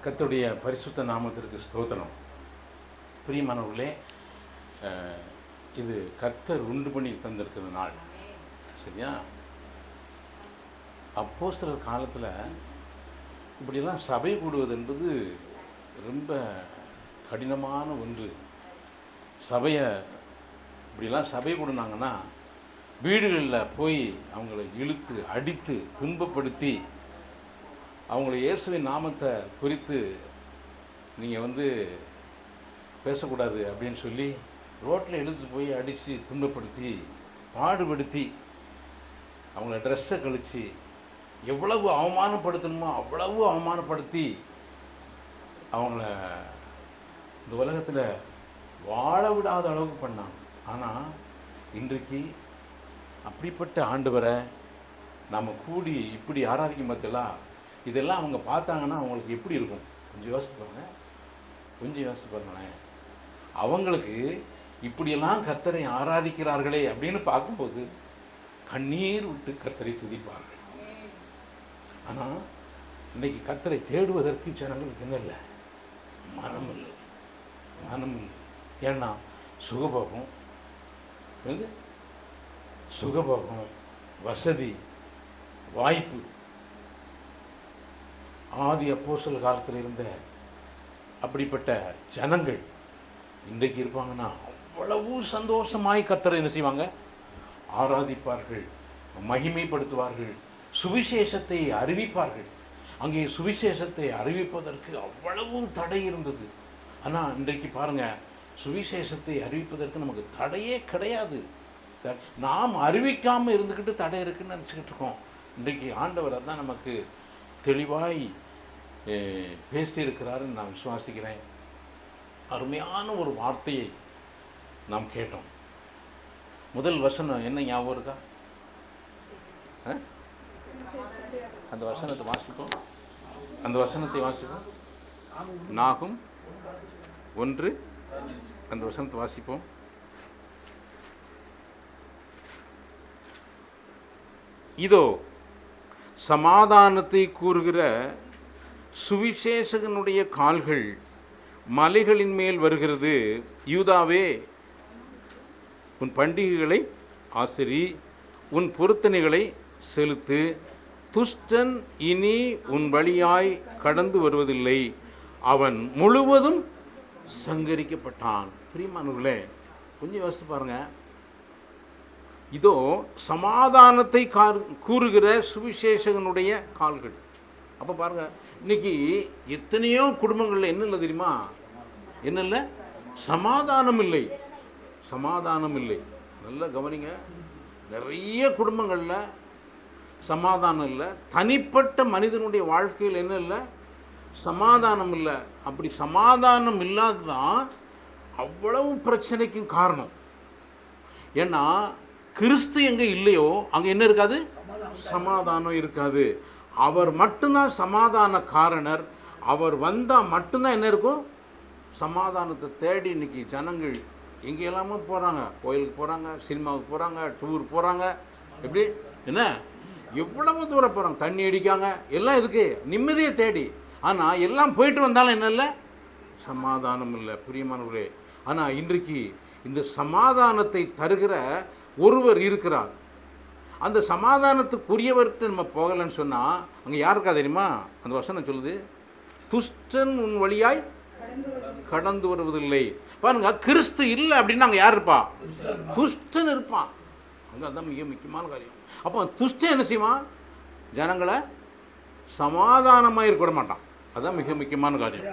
கர்த்தருடைய பரிசுத்த நாமத்திற்கு ஸ்தோத்திரம். பிரியமானவர்களே, இது கர்த்தர் உண்டு பண்ணி தந்திருக்கிற நாள். சரியா? அப்போஸ்தலர் காலத்தில் இப்படியெல்லாம் சபை கூடுவது என்பது ரொம்ப கடினமான ஒன்று. சபையை இப்படிலாம் சபை கூடுனாங்கன்னா வீடுகளில் போய் அவங்கள இழுத்து அடித்து துன்பப்படுத்தி அவங்கள இயேசுவின் நாமத்தை குறித்து நீங்கள் பேசக்கூடாது அப்படின்னு சொல்லி ரோட்டில் இழுத்து போய் அடித்து துன்பப்படுத்தி பாடுபடுத்தி அவங்கள ட்ரெஸ்ஸை கழித்து எவ்வளவு அவமானப்படுத்தணுமோ அவ்வளவு அவமானப்படுத்தி அவங்கள இந்த உலகத்தில் வாழ விடாத அளவுக்கு பண்ணாங்க. ஆனால் இன்றைக்கு அப்படிப்பட்ட ஆண்டவரை நாம் கூடி இப்படி ஆராதிக்கும் பார்த்தெல்லாம் இதெல்லாம் அவங்க பார்த்தாங்கன்னா அவங்களுக்கு எப்படி இருக்கும்? கொஞ்சம் யோசித்து பாருங்களேன். அவங்களுக்கு இப்படியெல்லாம் கர்த்தரை ஆராதிக்கிறார்களே அப்படின்னு பார்க்கும்போது கண்ணீர் விட்டு கர்த்தரை துதிப்பார்கள். ஆனால் இன்றைக்கி கர்த்தரை தேடுவதற்கு ஜனங்களுக்கு என்ன இல்லை? மனம் இல்லை. ஏன்னா சுகபோகம், வசதி, வாய்ப்பு. ஆதி அப்போஸ்தலர் காலத்தில் இருந்த அப்படிப்பட்ட ஜனங்கள் இன்றைக்கு இருப்பாங்கன்னா அவ்வளவு சந்தோஷமாய் கர்த்தரை என்ன செய்வாங்க? ஆராதிப்பார்கள், மகிமைப்படுத்துவார்கள், சுவிசேஷத்தை அறிவிப்பார்கள். அங்கே சுவிசேஷத்தை அறிவிப்பதற்கு அவ்வளவு தடை இருந்தது. ஆனால் இன்றைக்கு பாருங்கள், சுவிசேஷத்தை அறிவிப்பதற்கு நமக்கு தடையே கிடையாது. நாம் அறிவிக்காமல் இருந்துக்கிட்டு தடை இருக்குன்னு நினச்சிக்கிட்டு இருக்கோம். இன்றைக்கு ஆண்டவர் தான் நமக்கு தெளிவாய் பேசியிருக்கிறாருன்னு நான் விசுவாசிக்கிறேன். அருமையான ஒரு வார்த்தையை நாம் கேட்டோம். முதல் வசனம் என்ன ஞாபகம் இருக்கா? அந்த வசனத்தை வாசிப்போம். நாகும் 1 அந்த வசனத்தை வாசிப்போம். இதோ சமாதானத்தை கூறுகிற சுவிசேஷகனுடைய கால்கள் மலைகளின் மேல் வருகிறது. யூதாவே, உன் பண்டிகைகளை ஆசரி, உன் பொருத்தனைகளை செலுத்து. துஷ்டன் இனி உன் வழியாய் கடந்து வருவதில்லை, அவன் முழுவதும் சங்கரிக்கப்பட்டான். பிரியமானவர்களே, கொஞ்சம் யோசித்து பாருங்க. இதோ சமாதானத்தை கூறுகிற சுவிசேஷகனுடைய கால்கள். அப்போ பாருங்க, இன்னைக்கு எத்தனையோ குடும்பங்களில் என்ன இல்லை தெரியுமா? என்ன இல்லை? சமாதானம் இல்லை. நல்லா கவனிங்க. நிறைய குடும்பங்களில் சமாதானம் இல்லை. தனிப்பட்ட மனிதனுடைய வாழ்க்கையில் என்ன இல்லை? சமாதானம் இல்லை. அப்படி சமாதானம் இல்லாததான் அவ்வளவு பிரச்சனைக்கும் காரணம். ஏன்னா கிறிஸ்து எங்கே இல்லையோ அங்கே என்ன இருக்காது? சமாதானம் இருக்காது. அவர் மட்டும்தான் சமாதான காரணர். அவர் வந்தால் மட்டும்தான் என்ன இருக்கும்? சமாதானத்தை தேடி இன்னைக்கு ஜனங்கள் எங்கெல்லாமோ போகிறாங்க. கோயிலுக்கு போகிறாங்க, சினிமாவுக்கு போகிறாங்க, டூர் போகிறாங்க. எப்படி என்ன எவ்வளவு தூரம் போகிறாங்க, தண்ணி அடிக்காங்க, எல்லாம் இதுக்கு நிம்மதியை தேடி. ஆனால் எல்லாம் போயிட்டு வந்தாலும் என்ன இல்லை? சமாதானம் இல்லை. பிரியமானவர்களே, ஆனால் இன்றைக்கு இந்த சமாதானத்தை தருகிற ஒருவர் இருக்கிறார். அந்த சமாதானத்துக்குரியவர்கிட்ட நம்ம போகலன்னு சொன்னால் அங்கே யாருக்கா தெரியுமா? அந்த வசனம் சொல்லுது, துஷ்டன் உன் வழியாய் கடந்து வருவதில்லை. பாருங்க, கிறிஸ்து இல்லை அப்படின்னா அங்கே யார் இருப்பா? துஷ்டன் இருப்பான். அங்கே அதுதான் மிக முக்கியமான காரியம். அப்போ துஷ்டன் என்ன செய்வான்? ஜனங்களை சமாதானமாக இருக்க விட மாட்டான். அதுதான் மிக முக்கியமான காரியம்.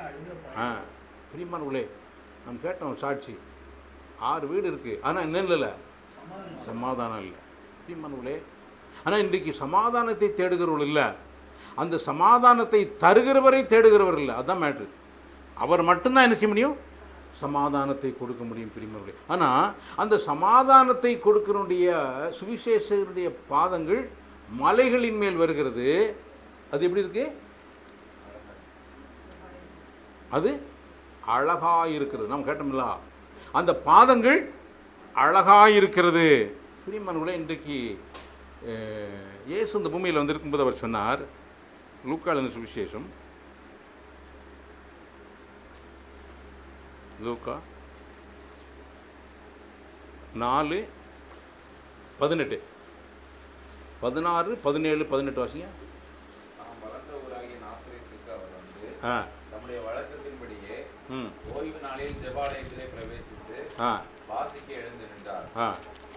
பிரியமானவர்களே, நம்ம கேட்டோம் சாட்சி. 6 வீடு இருக்குது, ஆனால் என்ன இல்லை? சமாதானம் இல்லை. பிரியமானவர்களே, ஆனால் இன்றைக்கு சமாதானத்தை தேடுகிறவர்கள் இல்லை, அந்த சமாதானத்தை தருகிறவரை தேடுகிறவர் இல்லை. அதுதான் மேட்ரு. அவர் மட்டும்தான் என்ன செய்ய முடியும்? சமாதானத்தை கொடுக்க முடியும். பிரியமானவர்களே, ஆனால் அந்த சமாதானத்தை கொடுக்கிறனுடைய சுவிசேஷனுடைய பாதங்கள் மலைகளின் மேல் வருகிறது. அது எப்படி இருக்கு? அது அழகாக இருக்கிறது. நாம் கேட்டோம்ல, அந்த பாதங்கள் அழகாக இருக்கிறது. பிரியமானவர்களே, இன்றைக்கு இயேசு இந்த பூமியில் வந்திருக்கும்போது அவர் சொன்னார், லூக்கால சுவிசேஷம் லூக்கா 4:18, 16, 17, 18 வாசிங்க. நாம் வளர்ந்த ஊராகிய நாசரேத்துக்கு அவர் வந்து ஆ தம்முடைய வழக்கத்தின்படியே ம் ஓய்வு நாளில் ஜெபாலயத்திலே பிரவேசித்து ஆ வாசிக்க எழுந்து நின்றார். ஆ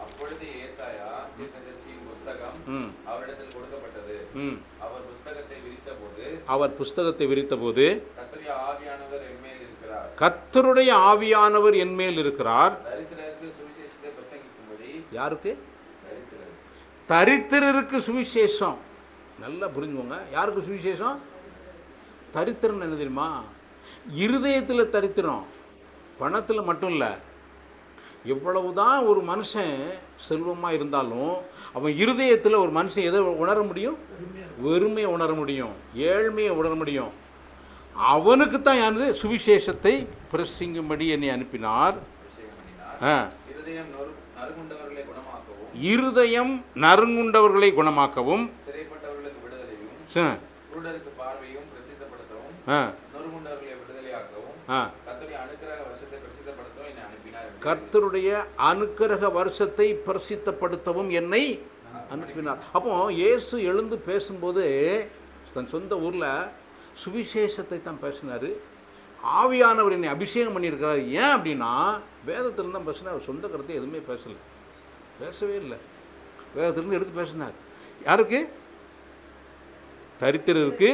அப்பொழுது ஏசாயா தீர்க்கதரிசியின் புஸ்தகம் ம் அவரிடத்தில் கொடுக்கப்பட்டது. ம் அவர் புஸ்தகத்தை விரித்தபோது அவர் புஸ்தகத்தை விரித்தபோது, கர்த்தருடைய ஆவியானவர் என்மேல் இருக்கிறார். கர்த்தருடைய ஆவியானவர் என்மேல் இருக்கிறார். தரித்திரருக்கு சுவிசேஷத்தை பிரசங்கிக்கும்படி. யாருக்கு? தரித்திரர். தரித்திரருக்கு சுவிசேஷம். நல்லா புரிஞ்சுக்கோங்க. யாருக்கு சுவிசேஷம்? தரித்திரம் என்ன தெரியுமா? இருதயத்தில் தரித்திரம், பணத்தில் மட்டும் இல்லை. எவ்வளவுதான் ஒரு மனுஷன் செல்வமாக இருந்தாலும் அவன் இருதயத்தில் ஒரு மனுஷன் எதை உணர முடியும்? வெறுமையை உணர முடியும், ஏழ்மையை உணர முடியும். அவனுக்கு தான் யானது சுவிசேஷத்தை பிரசங்கிக்கும்படி என்னை அனுப்பினார். இருதயம் நறுங்குண்டவர்களை குணமாக்கவும், இருதயம் நறுங்குண்டவர்களை குணமாக்கவும், சிறைப்பட்டவர்களுக்கு விடுதலையும், குருடருக்கு பார்வையும் பிரசித்தப்படுத்தவும், நறுங்குண்டவர்களை விடுதலையாக்கவும், கர்த்தருடைய அனுக்கிரக வருஷத்தை பிரசித்தப்படுத்தவும் என்னை அனுப்பினார். கர்த்தருடைய அனுக்கிரக வருஷத்தை பிரசித்தப்படுத்தவும் என்னை அனுப்பினார். அப்போ இயேசு எழுந்து பேசும்போது தன் சொந்த ஊரில் சுவிசேஷத்தை தான் பேசினார். ஆவியானவர் என்னை அபிஷேகம் பண்ணியிருக்கிறார். ஏன் அப்படின்னா வேதத்திலிருந்து தான் பேசினார். அவர் சொந்த கருத்தை எதுவுமே பேசலை, பேசவே இல்லை. வேதத்திலிருந்து எடுத்து பேசினார். யாருக்கு? தரித்திரருக்கு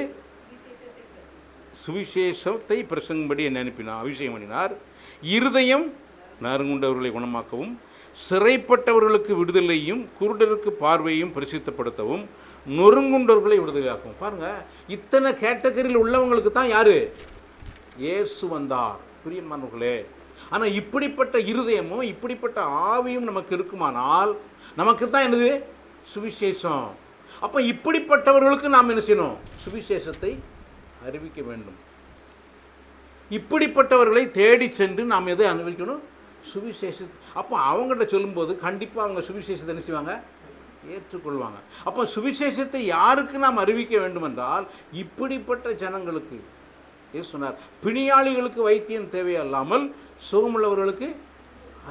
சுவிசேஷத்தை பிரசங்கும்படி என்னை அனுப்பினார், அபிஷேகம் பண்ணினார். இருதயம் நறுங்குண்டவர்களை குணமாக்கவும், சிறைப்பட்டவர்களுக்கு விடுதலையும், குருடருக்கு பார்வையும் பிரசித்தப்படுத்தவும், நொறுங்குண்டவர்களை விடுதலையாக்கும். பாருங்கள், இத்தனை கேட்டகரியில் உள்ளவங்களுக்கு தான் யார்? இயேசு வந்தார். பிரியமானவர்களே, ஆனால் இப்படிப்பட்ட இருதயமும் இப்படிப்பட்ட ஆவியும் நமக்கு இருக்குமானால் நமக்கு தான் என்னது? சுவிசேஷம். அப்போ இப்படிப்பட்டவர்களுக்கு நாம் என்ன செய்யணும்? சுவிசேஷத்தை அறிவிக்க வேண்டும். இப்படிப்பட்டவர்களை தேடி சென்று நாம் எதை அறிவிக்கணும்? சுவிசேஷத்தை. அப்போ அவங்கள்ட்ட சொல்லும்போது கண்டிப்பாக அவங்க சுவிசேஷத்தை என்ன செய்வாங்க? ஏற்றுக்கொள்வாங்க. அப்போ சுவிசேஷத்தை யாருக்கு நாம் அறிவிக்க வேண்டும் என்றால் இப்படிப்பட்ட ஜனங்களுக்கு. ஏசு சொன்னார், பிணியாளிகளுக்கு வைத்தியம் தேவையல்லாமல் சுகமுள்ளவர்களுக்கு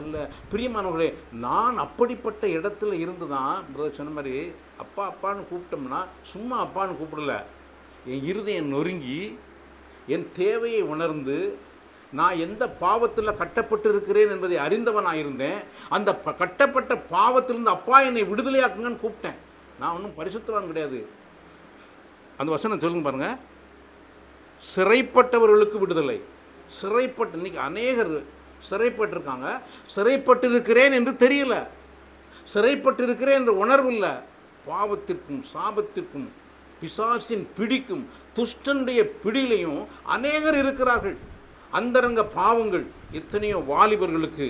அல்ல. பிரியமானவர்களே, நான் அப்படிப்பட்ட இடத்துல இருந்து தான் பிரதர் சொன்ன மாதிரி அப்பா அப்பான்னு கூப்பிட்டோம்னா சும்மா அப்பான்னு கூப்பிடல. என் இருதயம் நொறுங்கி என் தேவையை உணர்ந்து நான் எந்த பாவத்தில் கட்டப்பட்டு இருக்கிறேன் என்பதை அறிந்தவனாக இருந்தேன். அந்த கட்டப்பட்ட பாவத்திலிருந்து அப்பா என்னை விடுதலையாக்குங்கன்னு கூப்பிட்டேன். நான் ஒன்றும் பரிசுத்தவான் கிடையாது. அந்த வசனம் சொல்லுங்க பாருங்க. சிறைப்பட்டவர்களுக்கு விடுதலை. சிறைப்பட்டு இன்னைக்கு அநேகர் சிறைப்பட்டிருக்காங்க. சிறைப்பட்டிருக்கிறேன் என்று தெரியல, சிறைப்பட்டிருக்கிறேன் என்ற உணர்வு இல்லை. பாவத்திற்கும் சாபத்திற்கும் பிசாசின் பிடிக்கும் துஷ்டனுடைய பிடியிலையும் அநேகர் இருக்கிறார்கள். அந்தரங்க பாவங்கள் எத்தனையோ வாலிபர்களுக்கு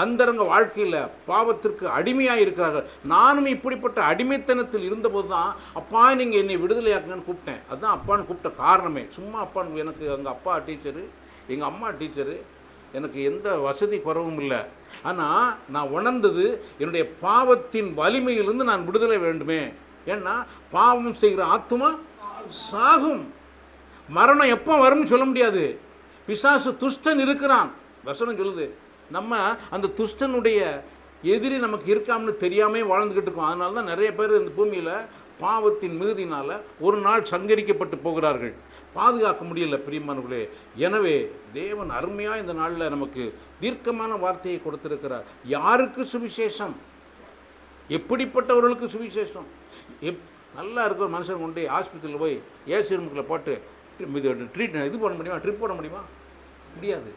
அந்தரங்க வாழ்க்கையில் பாவத்திற்கு அடிமையாக இருக்கிறார்கள். நானும் இப்படிப்பட்ட அடிமைத்தனத்தில் இருந்தபோது தான் அப்பா நீங்கள் என்னை விடுதலையாக்குங்கன்னு கூப்பிட்டேன். அதுதான் அப்பான்னு கூப்பிட்ட காரணமே. சும்மா அப்பான்னு, எனக்கு எங்கள் அப்பா டீச்சரு, எங்கள் அம்மா டீச்சரு, எனக்கு எந்த வசதி குறவும் இல்லை. ஆனால் நான் உணர்ந்தது என்னுடைய பாவத்தின் வலிமையிலிருந்து நான் விடுதலை வேண்டுமே. ஏன்னா பாவம் செய்கிற ஆத்துமா சாகும். மரணம் எப்போ வரும்னு சொல்ல முடியாது. பிசாசு துஷ்டன் இருக்கிறான். வசனம் சொல்லுது. நம்ம அந்த துஷ்டனுடைய எதிரி நமக்கு இருக்காமனு தெரியாமல் வாழ்ந்துக்கிட்டு இருக்கோம். அதனால தான் நிறைய பேர் இந்த பூமியில் பாவத்தின் மிகுதினால் ஒரு நாள் சங்கரிக்கப்பட்டு போகிறார்கள். பாதுகாக்க முடியல பிரியமானவர்களே. எனவே தேவன் அருமையாக இந்த நாளில் நமக்கு தீர்க்கமான வார்த்தையை கொடுத்திருக்கிறார். யாருக்கு சுவிசேஷம்? எப்படிப்பட்டவர்களுக்கு சுவிசேஷம்? நல்லா இருக்கிற மனுஷன் கொண்டு ஆஸ்பத்திரியில் போய் ஏசி ரூமுக்குள்ளே போட்டு இது பண்ண முடியுமா? ட்ரிப் போட முடியுமா? முடியாது.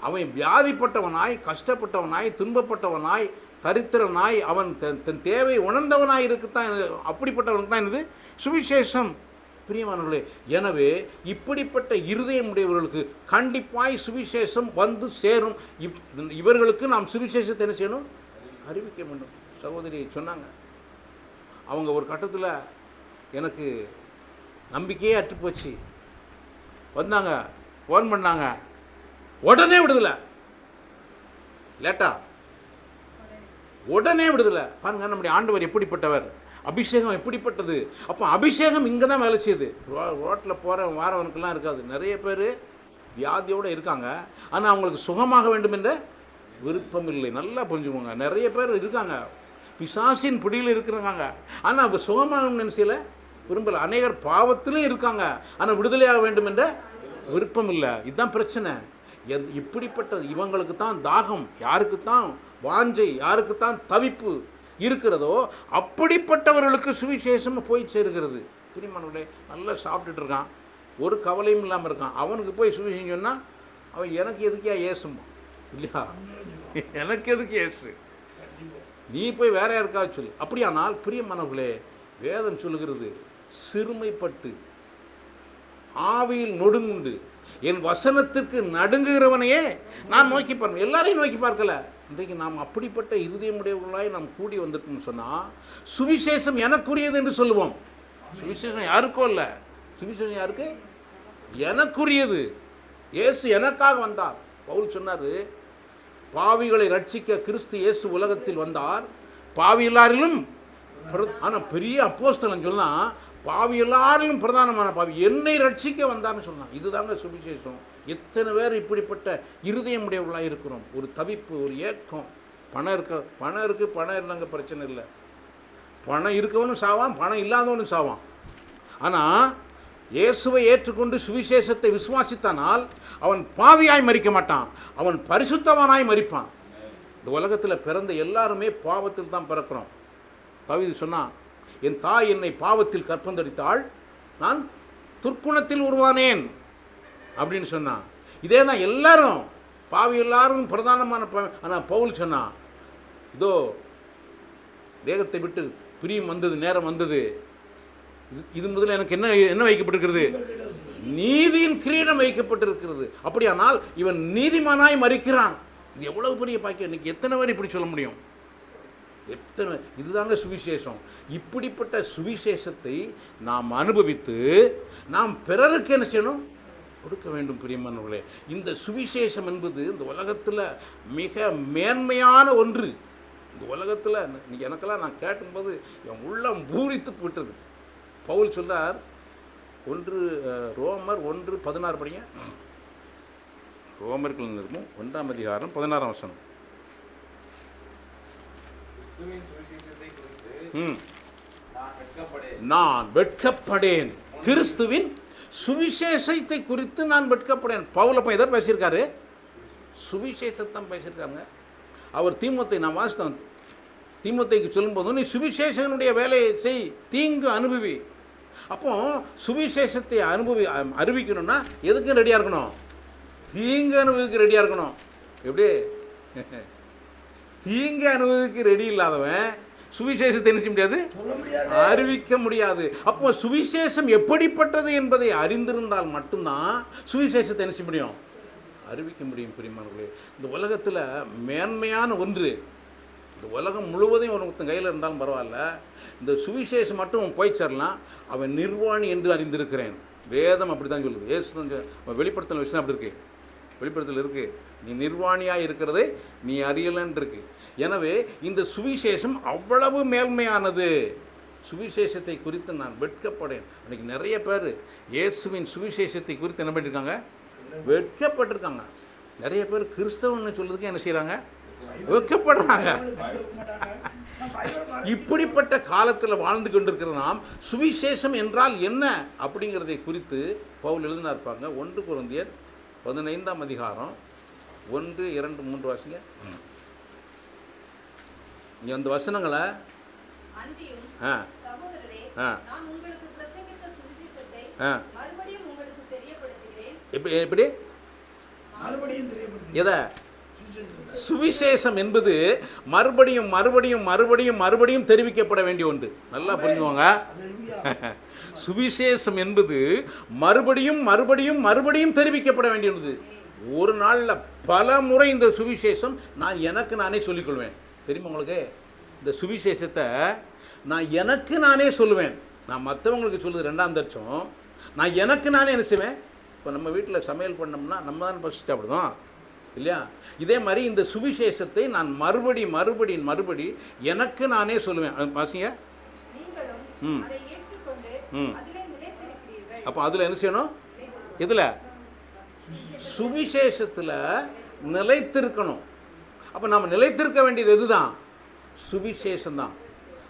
அவன் வியாதிப்பட்டவனாய், கஷ்டப்பட்டவனாய், துன்பப்பட்டவனாய், தரித்திரனாய், அவன் தன் தேவை உணர்ந்தவனாய் இருக்குத்தான். அப்படிப்பட்டவனுக்கு தான் என்னது? சுவிசேஷம். பிரியமானவர்களே, எனவே இப்படிப்பட்ட இருதயம் உடையவர்களுக்கு கண்டிப்பாய் சுவிசேஷம் வந்து சேரும். இவர்களுக்கு நாம் சுவிசேஷத்தை என்ன செய்யணும்? அறிவிக்க வேண்டும். சகோதரி சொன்னாங்க, அவங்க ஒரு கட்டத்தில் எனக்கு நம்பிக்கையே அற்று போச்சு. வந்தாங்க, ஃபோன் பண்ணாங்க, உடனே விடுதலை. லேட்டா உடனே விடுதலை. பாருங்க, நம்முடைய ஆண்டவர் எப்படிப்பட்டவர், அபிஷேகம் எப்படிப்பட்டது. அப்போ அபிஷேகம் இங்கே தான் வேலை செய்யுது. ரோட்டில் போகிற வாரவனுக்கெல்லாம் இருக்காது. நிறைய பேர் வியாதியோடு இருக்காங்க, ஆனால் அவங்களுக்கு சுகமாக வேண்டும் என்ற விருப்பம் இல்லை. நல்லா புரிஞ்சுக்கோங்க. நிறைய பேர் இருக்காங்க, பிசாசின் பிடியில் இருக்கிறாங்க, ஆனால் அவங்க சுகமாகணும்னு நினைச்சல விரும்பலை. அநேகர் பாவத்திலும் இருக்காங்க, ஆனால் விடுதலையாக வேண்டும் என்ற விருப்பம் இல்லை. இதுதான் பிரச்சனை. இப்படிப்பட்ட இவங்களுக்கு தான் தாகம், யாருக்கு தான் வாஞ்சை, யாருக்கு தான் தவிப்பு இருக்கிறதோ அப்படிப்பட்டவர்களுக்கு சுவிசேஷம் போய் சேருகிறது. பிரியமானவர்களே, நல்லா சாப்பிட்டுட்டு இருக்கான், ஒரு கவலையும் இல்லாமல் இருக்கான், அவனுக்கு போய் சுவிசேஷம் சொன்னால் அவன் எனக்கு எதுக்கே ஏசுமா இல்லையா, எனக்கு எதுக்கு ஏசு, நீ போய் வேற யாருக்கா சொல்லு. அப்படியானால் பிரியமானவர்களே, வேதம் சொல்லுகிறது, சிறுமைப்பட்டு ஆவியில் நொடுங்குண்டு என் வசனத்திற்கு நடுங்குகிறவனையே நான் நோக்கி பார்ப்பேன். எல்லாரையும் நோக்கி பார்க்கல. இன்றைக்கு நாம் அப்படிப்பட்ட இருதயமுடையவர்களாய் நாம் கூடி வந்துட்டோம்னு சொன்னால் சுவிசேஷம் எனக்குரியது என்று சொல்லுவோம். சுவிசேஷம் யாருக்கோ இல்லை, சுவிசேஷம் யாருக்கு? எனக்குரியது. இயேசு எனக்காக வந்தார். பவுல் சொன்னார், பாவிகளை ரட்சிக்க கிறிஸ்து இயேசு உலகத்தில் வந்தார், பாவி எல்லாரிலும். ஆனால் பெரிய அப்போஸ்தலன் சொன்னால் பாவி எல்லாரிலும் பிரதானமான பாவி என்னை ரட்சிக்க வந்தார்னு சொன்னான். இதுதாங்க சுவிசேஷம். எத்தனை பேர் இப்படிப்பட்ட இருதயமுடையவர்களாக இருக்கிறோம். ஒரு தவிப்பு, ஒரு ஏக்கம். பணம் இருக்குது, பணம் இல்லைங்க, பிரச்சனை இல்லை. பணம் இருக்கவனும் சாவான், பணம் இல்லாதவனும் சாவான். ஆனால் இயேசுவை ஏற்றுக்கொண்டு சுவிசேஷத்தை விசுவாசித்தானால் அவன் பாவியாய் மரிக்க மாட்டான், அவன் பரிசுத்தவனாய் மரிப்பான். இந்த உலகத்தில் பிறந்த எல்லாருமே பாவத்தில் தான் பிறக்கிறோம். தாவீது சொன்னான், என் தாய் என்னை பாவத்தில் கற்பந்தரித்தாள், நான் துர்க்குணத்தில் உருவானேன் அப்படின்னு சொன்னான். இதே தான் எல்லாரும் பாவி, எல்லாரும் பிரதானமான. ஆனால் பவுல் சொன்னான், இதோ தேகத்தை விட்டு பிரியம் வந்தது, நேரம் வந்தது, இது முதல்ல எனக்கு என்ன வைக்கப்பட்டிருக்கிறது? நீதியின் கிரீடம் வைக்கப்பட்டிருக்கிறது. அப்படியானால் இவன் நீதிமானாய் மரிக்கிறான். இது எவ்வளவு பெரிய பாக்கியம். இன்னைக்கு எத்தனை பேர் இப்படி சொல்ல முடியும்? எத்தனை? இதுதாங்க சுவிசேஷம். இப்படிப்பட்ட சுவிசேஷத்தை நாம் அனுபவித்து நாம் பிறருக்கு என்ன செய்யணும்? கொடுக்க வேண்டும். பிரியமானவர்களே, இந்த சுவிசேஷம் என்பது இந்த உலகத்தில் மிக மேன்மையான ஒன்று. இந்த உலகத்தில் இன்னைக்கு எனக்கெல்லாம் நான் கேட்கும்போது என் உள்ளம் பூரித்து போட்டது. பவுல் சொல்றார், ரோமர் 1:16 படிங்க. ரோமர்கள் இருக்கும் 1ஆம் அதிகாரம் 16ஆம் வசனம். நான் வெட்கப்படேன், கிறிஸ்துவின் சுவிசேஷத்தை குறித்து நான் வெட்கப்படேன். பவுல் அப்ப எதை பேசியிருக்காரு? சுவிசேஷத்தான் பேசியிருக்காங்க. அவர் தீமோத்தை, நான் வாசித்தோம், தீமோத்தைக்கு சொல்லும்போது நீ சுவிசேஷனுடைய வேலையை செய், தீங்கு அனுபவி. அப்போ சுவிசேஷத்தை அறிவிக்கணும்னா எதுக்கு ரெடியாக இருக்கணும்? தீங்கு அனுபவிக்க ரெடியாக இருக்கணும். எப்படி? தீங்கு அனுபவிக்க ரெடி இல்லாதவன் சுவிசேஷத்தை என்ன செய்ய முடியாது? அறிவிக்க முடியாது. அப்போ சுவிசேஷம் எப்படிப்பட்டது என்பதை அறிந்திருந்தால் மட்டும்தான் சுவிசேஷத்தை என்ன செய்ய முடியும்? அறிவிக்க முடியும். பிரியமானவர்களே, இந்த உலகத்தில் மேன்மையான ஒன்று, இந்த உலகம் முழுவதையும் ஒருத்தன் கையில் இருந்தாலும் பரவாயில்ல, இந்த சுவிசேஷம் மட்டும் போய் சேரலாம். அவன் நிர்வாணி என்று அறிந்திருக்கிறேன். வேதம் அப்படி தான் சொல்லுது. ஏசு வெளிப்படுத்தல் விஷயம் அப்படி இருக்கு, வெளிப்படுத்தல் இருக்கு, நீ நிர்வாணியாக இருக்கிறதை நீ அறியலன்னு இருக்கு. எனவே இந்த சுவிசேஷம் அவ்வளவு மேல்மையானது. சுவிசேஷத்தை குறித்து நான் வெட்கப்படேன். அன்றைக்கி நிறைய பேர் இயேசுவின் சுவிசேஷத்தை குறித்து என்ன பண்ணியிருக்காங்க? வெட்கப்பட்டிருக்காங்க. நிறைய பேர் கிறிஸ்தவன்னு சொல்றதுக்கு என்ன செய்கிறாங்க? வெட்கப்படுறாங்க. இப்படிப்பட்ட காலத்தில் வாழ்ந்து கொண்டிருக்கிற நாம் சுவிசேஷம் என்றால் என்ன அப்படிங்கிறதை குறித்து பவுல் எழுதினா இருப்பாங்க. 1 கொரிந்தியர் 15ஆம் அதிகாரம் 1, 2, 3 வாசிங்க. இங்கே அந்த வசனங்களை எப்படி எதை? சுவிசேஷம் என்பது மறுபடியும் மறுபடியும் மறுபடியும் மறுபடியும் தெரிவிக்கப்பட வேண்டிய ஒன்று. நல்லா புரிஞ்சுவாங்க. சுவிசேஷம் என்பது மறுபடியும் மறுபடியும் மறுபடியும் தெரிவிக்கப்பட வேண்டிய ஒன்று. ஒரு நாளில் பல முறை இந்த சுவிசேஷம் நான் எனக்கு நானே சொல்லிக்கொள்வேன். தெரியுமா உங்களுக்கு? இந்த சுவிசேஷத்தை நான் எனக்கு நானே சொல்லுவேன். நான் மற்றவங்களுக்கு சொல்லுது 2ஆம் தர்ச்சம். நான் எனக்கு நானே என்ன செய்வேன்? இப்போ நம்ம வீட்டில் சமையல் பண்ணோம்னா நம்ம தான் ஃபஸ்ட்டு சாப்பிடுதோம் இல்லையா? இதே மாதிரி இந்த சுவிசேஷத்தை நான் மறுபடி மறுபடி மறுபடி எனக்கு நானே சொல்லுவேன். வாசிங்க. அப்போ அதில் என்ன செய்யணும்? இதில் சுவிசேஷத்தில் நிலைத்திருக்கணும். அப்போ நம்ம நிலைத்திருக்க வேண்டியது எதுதான்? சுவிசேஷம்தான்.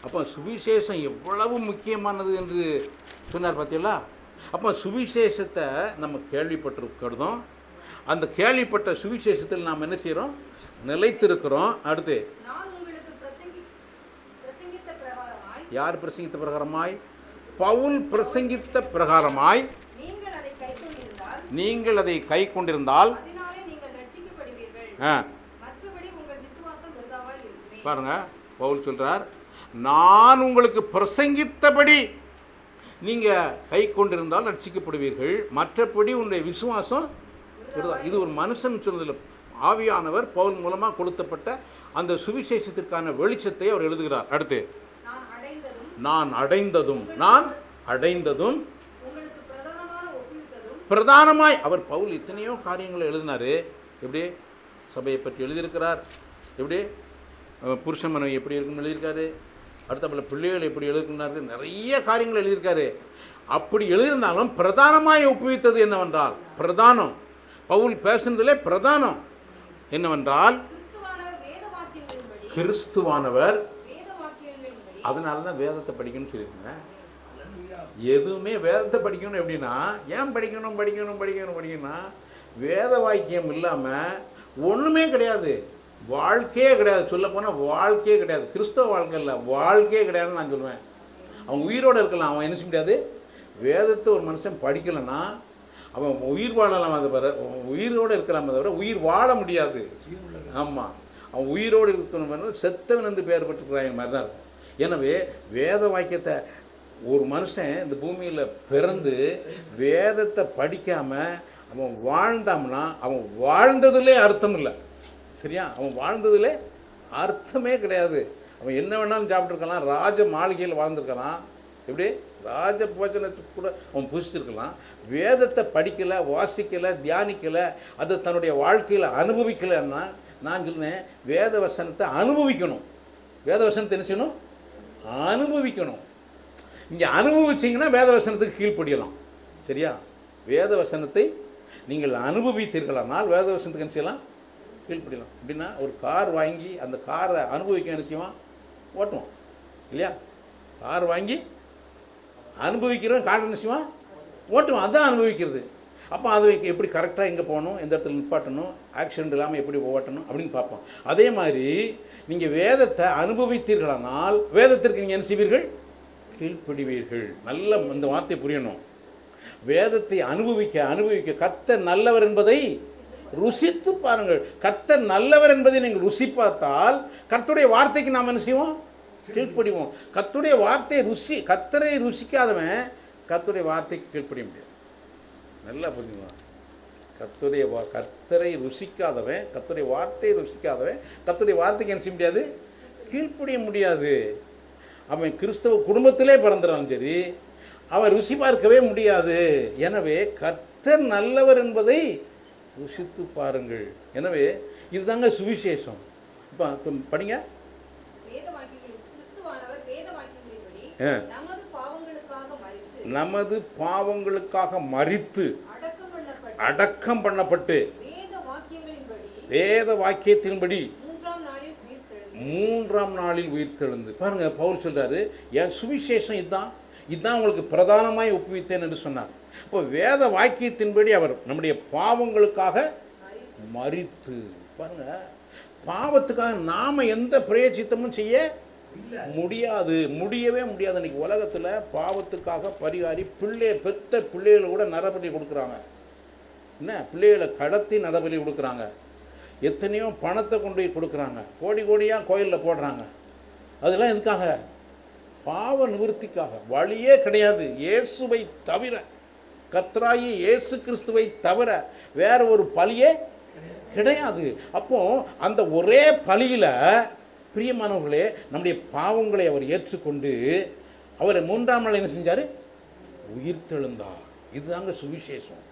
அப்போ சுவிசேஷம் எவ்வளவு முக்கியமானது என்று சொன்னார் பார்த்தீங்களா? அப்போ சுவிசேஷத்தை நம்ம கேள்விப்பட்டிருக்கிறதும், அந்த கேள்விப்பட்ட சுவிசேஷத்தில் நாம் என்ன செய்கிறோம்? நிலைத்திருக்கிறோம். அடுத்து யார் பிரசங்கித்த பிரகாரமாய்? பவுல் பிரசங்கித்த பிரகாரமாய் நீங்கள் அதை கை கொண்டிருந்தால் பாருங்க, பவுல் சொல்றார், நான் உங்களுக்கு பிரசங்கித்தபடி நீங்க கை கொண்டிருந்தால் ரட்சிக்கப்படுவீர்கள், மற்றபடி உன்னுடைய விசுவாசம். இது ஒரு மனுஷன் சொன்னதில் ஆவியானவர் பவுல் மூலமாக கொடுத்தப்பட்ட அந்த சுவிசேஷத்திற்கான வெளிச்சத்தை அவர் எழுதுகிறார். அடுத்து நான் அடைந்ததும் பிரதானமாய். அவர் பவுல் எத்தனையோ காரியங்களை எழுதினார். எப்படி சபையை பற்றி எழுதியிருக்கிறார், எப்படி புருஷன் மனைவி எப்படி இருக்குன்னு எழுதியிருக்காரு, அடுத்தப்பல பிள்ளைகள் எப்படி எழுதினாரு, நிறைய காரியங்கள் எழுதியிருக்காரு. அப்படி எழுதியிருந்தாலும் பிரதானமாய் ஒப்புவித்தது என்னவென்றால், பிரதானம் பவுல் பேசுனதிலே பிரதானம் என்னவென்றால் கிறிஸ்துவானவர். அதனால தான் வேதத்தை படிக்கணும்னு சொல்லியிருக்கேங்க. எதுவுமே வேதத்தை படிக்கணும். எப்படின்னா, ஏன் படிக்கணும்னா வேத வாக்கியம் இல்லாமல் ஒன்றுமே கிடையாது, வாழ்க்கையே கிடையாது. சொல்லப்போனால் வாழ்க்கையே கிடையாது. கிறிஸ்தவ வாழ்க்கை இல்லை, வாழ்க்கையே கிடையாதுன்னு நான் சொல்லுவேன். அவன் உயிரோடு இருக்கலாம், அவன் என்ன செய்ய முடியாது. வேதத்தை ஒரு மனுஷன் படிக்கலைன்னா அவன் உயிர் வாழலாம், அதை தவிர உயிரோடு இருக்கலாமே தவிர உயிர் வாழ முடியாது. ஆமாம், அவன் உயிரோடு இருக்கணும், செத்தவன் என்று பெயர் பெற்றுக்கிறாங்க மாதிரி தான் இருக்கும். எனவே வேத வாக்கியத்தை ஒரு மனுஷன் இந்த பூமியில் பிறந்து வேதத்தை படிக்காமல் அவன் வாழ்ந்தாம்னா அவன் வாழ்ந்ததுலே அர்த்தம் இல்லை. சரியா? அவன் வாழ்ந்ததுலே அர்த்தமே கிடையாது. அவன் என்ன வேணாலும் சாப்பிட்ருக்கலாம், ராஜ மாளிகையில் வாழ்ந்துருக்கலாம், எப்படி ராஜ போஜனத்துக்கு கூட அவன் புசிச்சிருக்கலாம். வேதத்தை படிக்கலை, வாசிக்கலை, தியானிக்கலை, அதை தன்னுடைய வாழ்க்கையில் அனுபவிக்கலைன்னா, நான் சொன்னேன் வேத வசனத்தை அனுபவிக்கணும். வேத வசனத்தை என்ன செய்யணும்? அனுபவிக்கணும். இங்கே அனுபவிச்சிங்கன்னா வேத வசனத்துக்கு கீழ்ப்படியலாம். சரியா? வேத வசனத்தை நீங்கள் அனுபவித்தீர்களானால் வேத வசனத்துக்கு என்ன செய்யலாம்? கீழ்ப்படியலாம். அப்படின்னா ஒரு கார் வாங்கி அந்த காரை அனுபவிக்க என்ன செய்வான்? ஓட்டுவான் இல்லையா? கார் வாங்கி அனுபவிக்கிறவன் கார் என்ன செய்வான்? ஓட்டுவான். அதுதான் அனுபவிக்கிறது. அப்போ அது எப்படி கரெக்டாக எங்கே போகணும், எந்த இடத்துல நிப்பாட்டணும், ஆக்சிடென்ட் இல்லாமல் எப்படி ஓட்டணும் அப்படின்னு பார்ப்போம். அதே மாதிரி நீங்கள் வேதத்தை அனுபவித்தீர்களானால் வேதத்திற்கு நீங்கள் என்ன செய்வீர்கள்? கீழ்ப்படிவீர்கள். நல்ல இந்த வார்த்தை புரியணும். வேதத்தை அனுபவிக்க கர்த்தர் நல்லவர் என்பதை ருசித்து பாருங்கள். கர்த்தர் நல்லவர் என்பதை நீங்கள் ருசி பார்த்தால் கர்த்தருடைய வார்த்தைக்கு நாம் என்ன செய்வோம்? கீழ்ப்படிவோம். கர்த்தருடைய வார்த்தையை கர்த்தரை ருசிக்காதவன் கர்த்தருடைய வார்த்தைக்கு கீழ்ப்படிய முடியாது. நல்லா புரிஞ்சுக்கலாம். கர்த்தரை ருசிக்காதவன், கர்த்தருடைய வார்த்தையை ருசிக்காதவன் கர்த்தருடைய வார்த்தைக்கு என்ன செய்ய முடியாது? கீழ்ப்படிய முடியாது. அவன் கிறிஸ்தவ குடும்பத்திலே பிறந்துறான், சரி, அவன் ருசி பார்க்கவே முடியாது. எனவே கர்த்தர் நல்லவர் என்பதை ருசித்து பாருங்கள். எனவே இதுதாங்க சுவிசேஷம். இப்போ படிங்க. நமது பாவங்களுக்காக மரித்து அடக்கம் பண்ணப்பட்டு வேத வாக்கியத்தின்படி மூன்றாம் நாளில் உயிர்த்தெழுந்து. பாருங்க, பவுல் சொல்றாரு, என் சுவிசேஷம் இதுதான் உங்களுக்கு பிரதானமாய் ஒப்புவித்தேன் என்று சொன்னார். இப்போ வேத வாக்கியத்தின்படி அவர் நம்முடைய பாவங்களுக்காக மரித்து. பாருங்க, பாவத்துக்காக நாம எந்த பிரயோஜித்தமும் செய்ய முடியவே முடியாது. இன்னைக்கு உலகத்தில் பாவத்துக்காக பரிகாரி பெத்த பிள்ளைகளை கூட நரபலி கொடுக்குறாங்க. என்ன, பிள்ளைகளை கடத்தி நரபலி கொடுக்குறாங்க. எத்தனையோ பணத்தை கொண்டு போய் கொடுக்குறாங்க, கோடி கோடியாக கோயிலில் போடுறாங்க. அதெல்லாம் எதுக்காக? பாவ நிவர்த்திக்காக. வழியே கிடையாது. இயேசுவை தவிர, கர்த்தராகிய இயேசு கிறிஸ்துவை தவிர வேற ஒரு பலியே கிடையாது. அப்போ அந்த ஒரே பலியில் பிரியமானவர்களே, நம்முடைய பாவங்களை அவர் ஏற்றுக்கொண்டு அவரை மூன்றாம் நாள் என்ன செஞ்சார்? உயிர்த்தெழுந்தார். இதுதாங்க சுவிசேஷம்.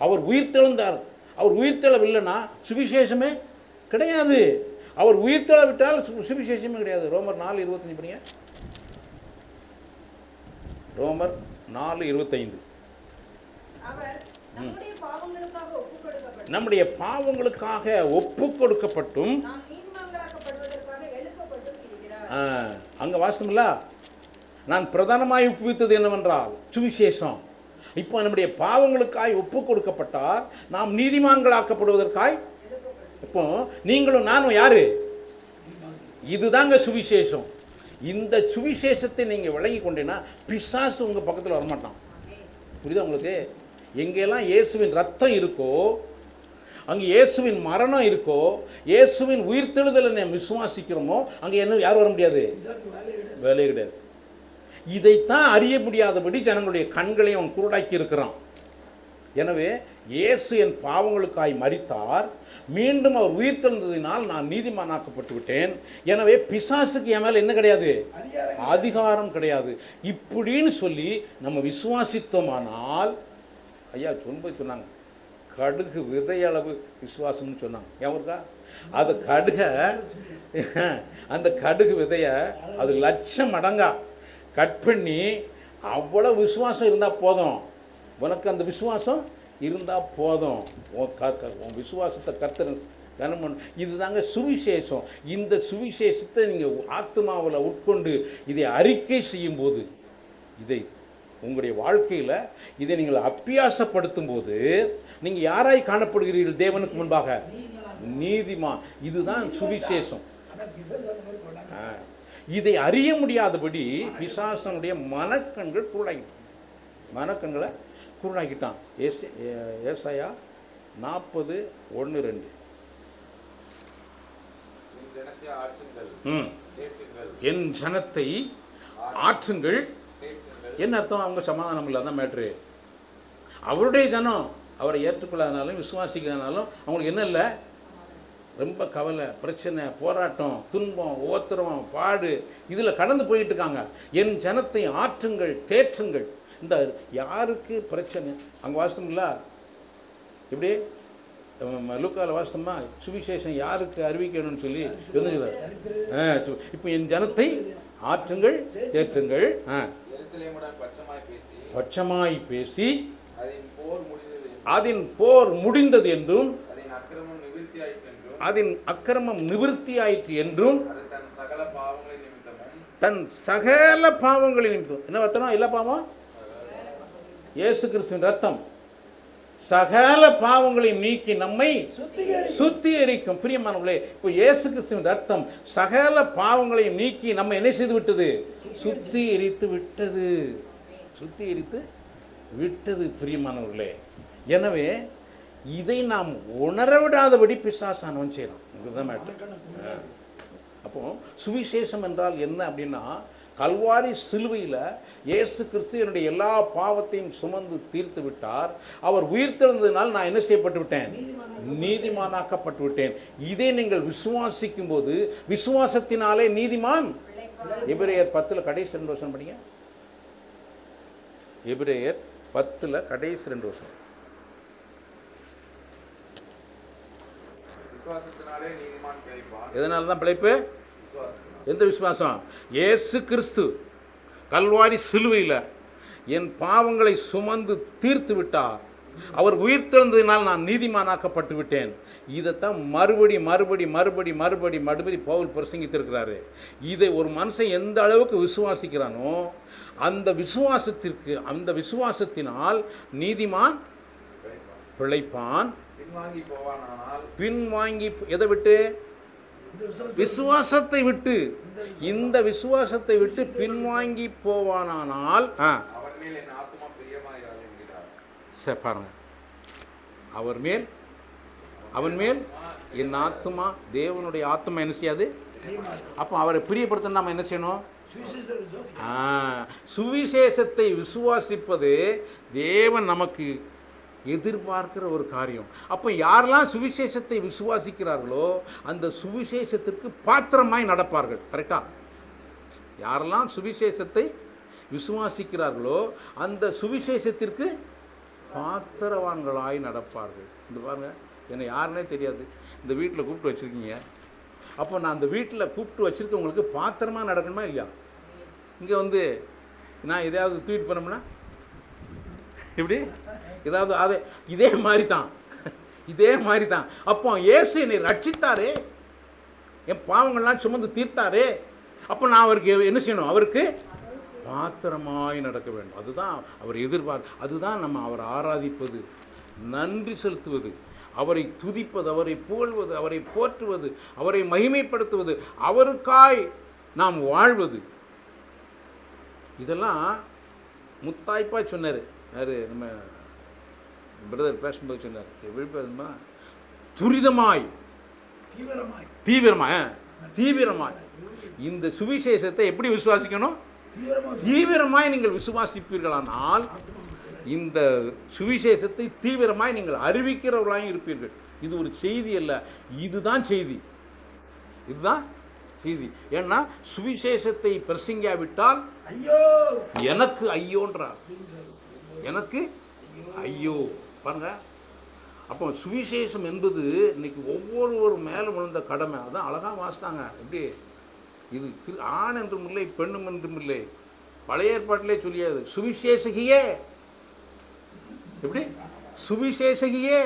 அவர் உயிர்த்தெழுந்தார். அவர் உயிர்த்தெழவில்லைன்னா சுவிசேஷமே கிடையாது. அவர் உயிர்த்தெழவிட்டால் சுவிசேஷமே கிடையாது. ரோமர் 4:25 படிங்க. ரோமர் 4:25. நம்முடைய பாவங்களுக்காக ஒப்புக் கொடுக்கப்பட்டு நம்முடைய பாவங்களுக்காக ஒப்பு கொடுக்கப்பட்டும் நாம் நீதிமான்களாக்கப்படுவதற்காக எழுப்பப்பட்டும் இருக்கிறார். அங்கே வாசமில்ல, நான் பிரதானமாய் ஒப்புவித்தது என்னவென்றால் சுவிசேஷம். இப்போ நம்முடைய பாவங்களுக்காய் ஒப்பு கொடுக்கப்பட்டார், நாம் நீதிமான்களாக்கப்படுவதற்காய். இப்போ நீங்களும் நானும் யாரு? இதுதாங்க சுவிசேஷம். இந்த சுவிசேஷத்தை நீங்கள் விளங்கி கொண்டீங்கன்னா பிசாசு உங்கள் பக்கத்தில் வரமாட்டான். புரியுதா உங்களுக்கு? எங்கெல்லாம் இயேசுவின் ரத்தம் இருக்கோ, அங்கே இயேசுவின் மரணம் இருக்கோ, இயேசுவின் உயிர்த்தெழுதலை நம்ம விசுவாசிக்கிறோமோ, அங்கே என்ன யாரும் வர முடியாது, வேலையே கிடையாது. இதைத்தான் அறிய முடியாதபடி ஜனங்களுடைய கண்களை அவன் குருடாக்கி இருக்கிறான். எனவே இயேசு என் பாவங்களுக்காய் மரித்தார், மீண்டும் அவர் உயிர்த்தெழுந்ததினால் நான் நீதிமானாக்கப்பட்டு விட்டேன். எனவே பிசாசுக்கு என் மேலே என்ன கிடையாது, அதிகாரம் கிடையாது. இப்படின்னு சொல்லி நம்ம விசுவாசித்தோமானால், ஐயா சொன்னாங்க, கடுகு விதையளவு விசுவாசம்னு சொன்னாங்க. எவருக்கா? அது கடுகை, அந்த கடுகு விதையை அது லட்சம் மடங்கா கட் பண்ணி அவ்வளோ விசுவாசம் இருந்தால் போதும். உனக்கு அந்த விசுவாசம் இருந்தால் போதும். உன் விசுவாசத்தை கர்த்தர் கனம் பண்ண. இதுதாங்க சுவிசேஷம். இந்த சுவிசேஷத்தை நீங்கள் ஆத்மாவில் உட்கொண்டு இதை அறிக்கை செய்யும்போது, இதை உங்களுடைய வாழ்க்கையில் இதை நீங்கள் அப்பியாசப்படுத்தும் போது நீங்கள் யாராய் காணப்படுகிறீர்கள் தேவனுக்கு முன்பாக? நீதிமான். இதுதான் சுவிசேஷம். இதை அறிய முடியாதபடி பிசாசனுடைய மனக்கண்கள் மனக்கண்களை குருடாக்கிட்டான். ஏசாயா 40:1-2. என் ஜனத்தை ஆற்றுங்கள். என்ன அர்த்தம்? அவங்க சமாதானம் இல்லாத மேட்ரு. அவருடைய ஜனம் அவரை ஏற்றுக்கொள்ளாதனாலும் விசுவாசிக்காதனாலும் அவங்களுக்கு என்ன இல்லை, ரொம்ப கவலை, பிரச்சனை, போராட்டம், துன்பம், ஓத்திரம், பாடு, இதில் கடந்து போயிட்டு இருக்காங்க. என் ஜனத்தை ஆற்றுங்கள், தேற்றுங்கள். இந்த யாருக்கு பிரச்சனை அங்கே வாசித்தோம்ல, இப்படி லூக்காவில் வாசித்தோமா, சுவிசேஷம் யாருக்கு அறிவிக்கணும்னு சொல்லி எழுதுகிறார். இப்போ என் ஜனத்தை ஆற்றுங்கள், தேற்றுங்கள், பட்சமாய் பேசி அதன் போர் முடிந்தது என்றும் அதன் அக்கிரமம் நிவிர்த்தியாயிற்று என்றும் தன் சகல பாவங்களின் நிமித்தம். என்ன வத்தனம்? எல்லா பாவம் இயேசு கிறிஸ்துவின் ரத்தம் சகல பாவங்களையும் நீக்கி நம்மை சுத்திகரிக்கும். பிரியமானவர்களே, இப்போ இயேசு கிறிஸ்துவின் ரத்தம் சகல பாவங்களையும் நீக்கி நம்ம என்ன செய்து விட்டது? சுத்திகரித்து விட்டது. சுத்திகரித்து விட்டது பிரியமானவர்களே. எனவே இதை நாம் உணர விடாதபடி பிசாசானவன் செய்யலாம். இதுதான் மேட்டர். அப்போ சுவிசேஷம் என்றால் என்ன அப்படின்னா, கல்வாரி சிலுவையில் இயேசு கிறிஸ்து என்னுடைய எல்லா பாவத்தையும் சுமந்து தீர்த்து விட்டார். அவர் உயிர்த்தெழுந்ததினால் நான் என்ன செய்யப்பட்டு விட்டேன்? நீதிமானாக்கப்பட்டு விட்டேன். இதை நீங்கள் விசுவாசிக்கும் போது விசுவாசத்தினாலே நீதிமான். எபிரேயர் 10 கடைசி 2 வருஷம் படிங்க. எபிரேயர் 10 கடைசி 2 வருஷம். எதனால தான் பிழைப்பு? எந்த விசுவாசம்? இயேசு கிறிஸ்து கல்வாரி சிலுவையில் என் பாவங்களை சுமந்து தீர்த்து விட்டார். அவர் உயிர்த்தெழுந்ததினால் நான் நீதிமானாக்கப்பட்டு விட்டேன். இதைத்தான் மறுபடி பவுல் பிரசங்கித்திருக்கிறாரு. இதை ஒரு மனுஷன் எந்த அளவுக்கு விசுவாசிக்கிறானோ அந்த விசுவாசத்திற்கு, அந்த விசுவாசத்தினால் நீதிமான் பிழைப்பான். பின்வாங்கி எதை விட்டு? விசுவாசத்தை விட்டு. இந்த விசுவாசத்தை விட்டு பின்வாங்கி போவானால் பாருங்க, அவன் மேல் என் ஆத்துமா, தேவனுடைய ஆத்துமா என்ன செய்யாது? அப்போ அவரை பிரியப்படுத்த நாம என்ன செய்யணும்? சுவிசேஷத்தை விசுவாசிப்பது தேவன் நமக்கு எதிர்பார்க்கிற ஒரு காரியம். அப்போ யாரெல்லாம் சுவிசேஷத்தை விசுவாசிக்கிறார்களோ அந்த சுவிசேஷத்திற்கு பாத்திரமாய் நடப்பார்கள். கரெக்டா? யாரெல்லாம் சுவிசேஷத்தை விசுவாசிக்கிறார்களோ அந்த சுவிசேஷத்திற்கு பாத்திரவான்களாய் நடப்பார்கள். இந்த பாருங்க, என்னை யாருன்னே தெரியாது, இந்த வீட்டில் கூப்பிட்டு வச்சுருக்கீங்க. அப்போ நான் அந்த வீட்டில் கூப்பிட்டு வச்சுருக்கவங்களுக்கு பாத்திரமாக நடக்கணுமா இல்லையா? இங்கே வந்து நான் எதையாவது ட்வீட் பண்ணோம்னா இப்படி ஏதாவது அதே இதே மாதிரி தான். அப்போ இயேசு என்னை ரட்சித்தாரே, என் பாவங்கள்லாம் சுமந்து தீர்த்தாரே, அப்போ நான் அவருக்கு என்ன செய்யணும்? அவருக்கு பாத்திரமாய் நடக்க வேண்டும். அதுதான் அவர் அதுதான் நம்ம அவரை ஆராதிப்பது, நன்றி செலுத்துவது, அவரை துதிப்பது, அவரை புகழ்வது, அவரை போற்றுவது, அவரை மகிமைப்படுத்துவது, அவருக்காய் நாம் வாழ்வது. இதெல்லாம் முத்தாய்ப்பா சொன்னார். யார்? நம்ம பிரதர் பேசும்போது சொன்னார், விழுப்பதுமா துரிதமாய் தீவிரமாய் இந்த சுவிசேஷத்தை எப்படி விசுவாசிக்கணும்? தீவிரமாய் நீங்கள் விசுவாசிப்பீர்களானால் இந்த சுவிசேஷத்தை தீவிரமாய் நீங்கள் அறிவிக்கிறவர்களாக இருப்பீர்கள். இது ஒரு செய்தி அல்ல, இதுதான் செய்தி. ஏன்னா சுவிசேஷத்தை பிரசங்கியாவிட்டால் எனக்கு ஐயோன்றார். எனக்கு ஐயோ பாருங்க. அப்போ சுவிசேஷம் என்பது இன்னைக்கு ஒவ்வொரு மேலும் விழுந்த கடமை. அதான் அழகாக வாசித்தாங்க. எப்படி இது ஆண் என்றும் இல்லை, பெண்ணும் என்றும் இல்லை. பழைய ஏற்பாட்டிலே சொல்லியாது சுவிசேஷகியே. எப்படி சுவிசேஷகியே,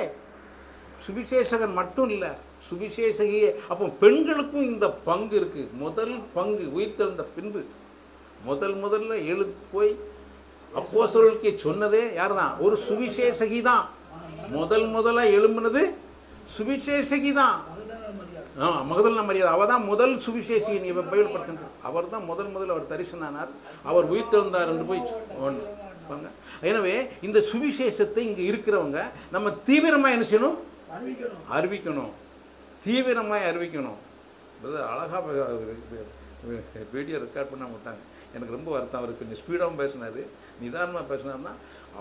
சுவிசேஷகன் மட்டும் இல்லை, சுவிசேஷகியே. அப்போ பெண்களுக்கும் இந்த பங்கு இருக்கு. முதல் பங்கு உயிர்த்தெழுந்த பின்பு முதல்ல எழுத்து போய் அப்போஸ்தலர்களுக்கு சொன்னதே யார் தான்? ஒரு சுவிசேஷகி தான். முதல்ல எழும்பினது சுவிசேஷகி தான். மகதலேனா மரியாதை, அவள் தான் முதல் சுவிசேஷி. நீ பைபிள் படிச்சு, அவர் தான் முதல் அவர் தரிசனானார், அவர் உயிர்த்தெழுந்தார் என்று போய் ஒன்று. எனவே இந்த சுவிசேஷத்தை இங்கே இருக்கிறவங்க நம்ம தீவிரமாக என்ன செய்யணும்? அறிவிக்கணும். தீவிரமாக அறிவிக்கணும். அழகாக வீடியோ ரெக்கார்ட் பண்ண விட்டாங்க. எனக்கு ரொம்ப வருத்தம். அவருக்கு கொஞ்சம் ஸ்பீடாகவும் பேசினார், நிதானமாக பேசினார்னா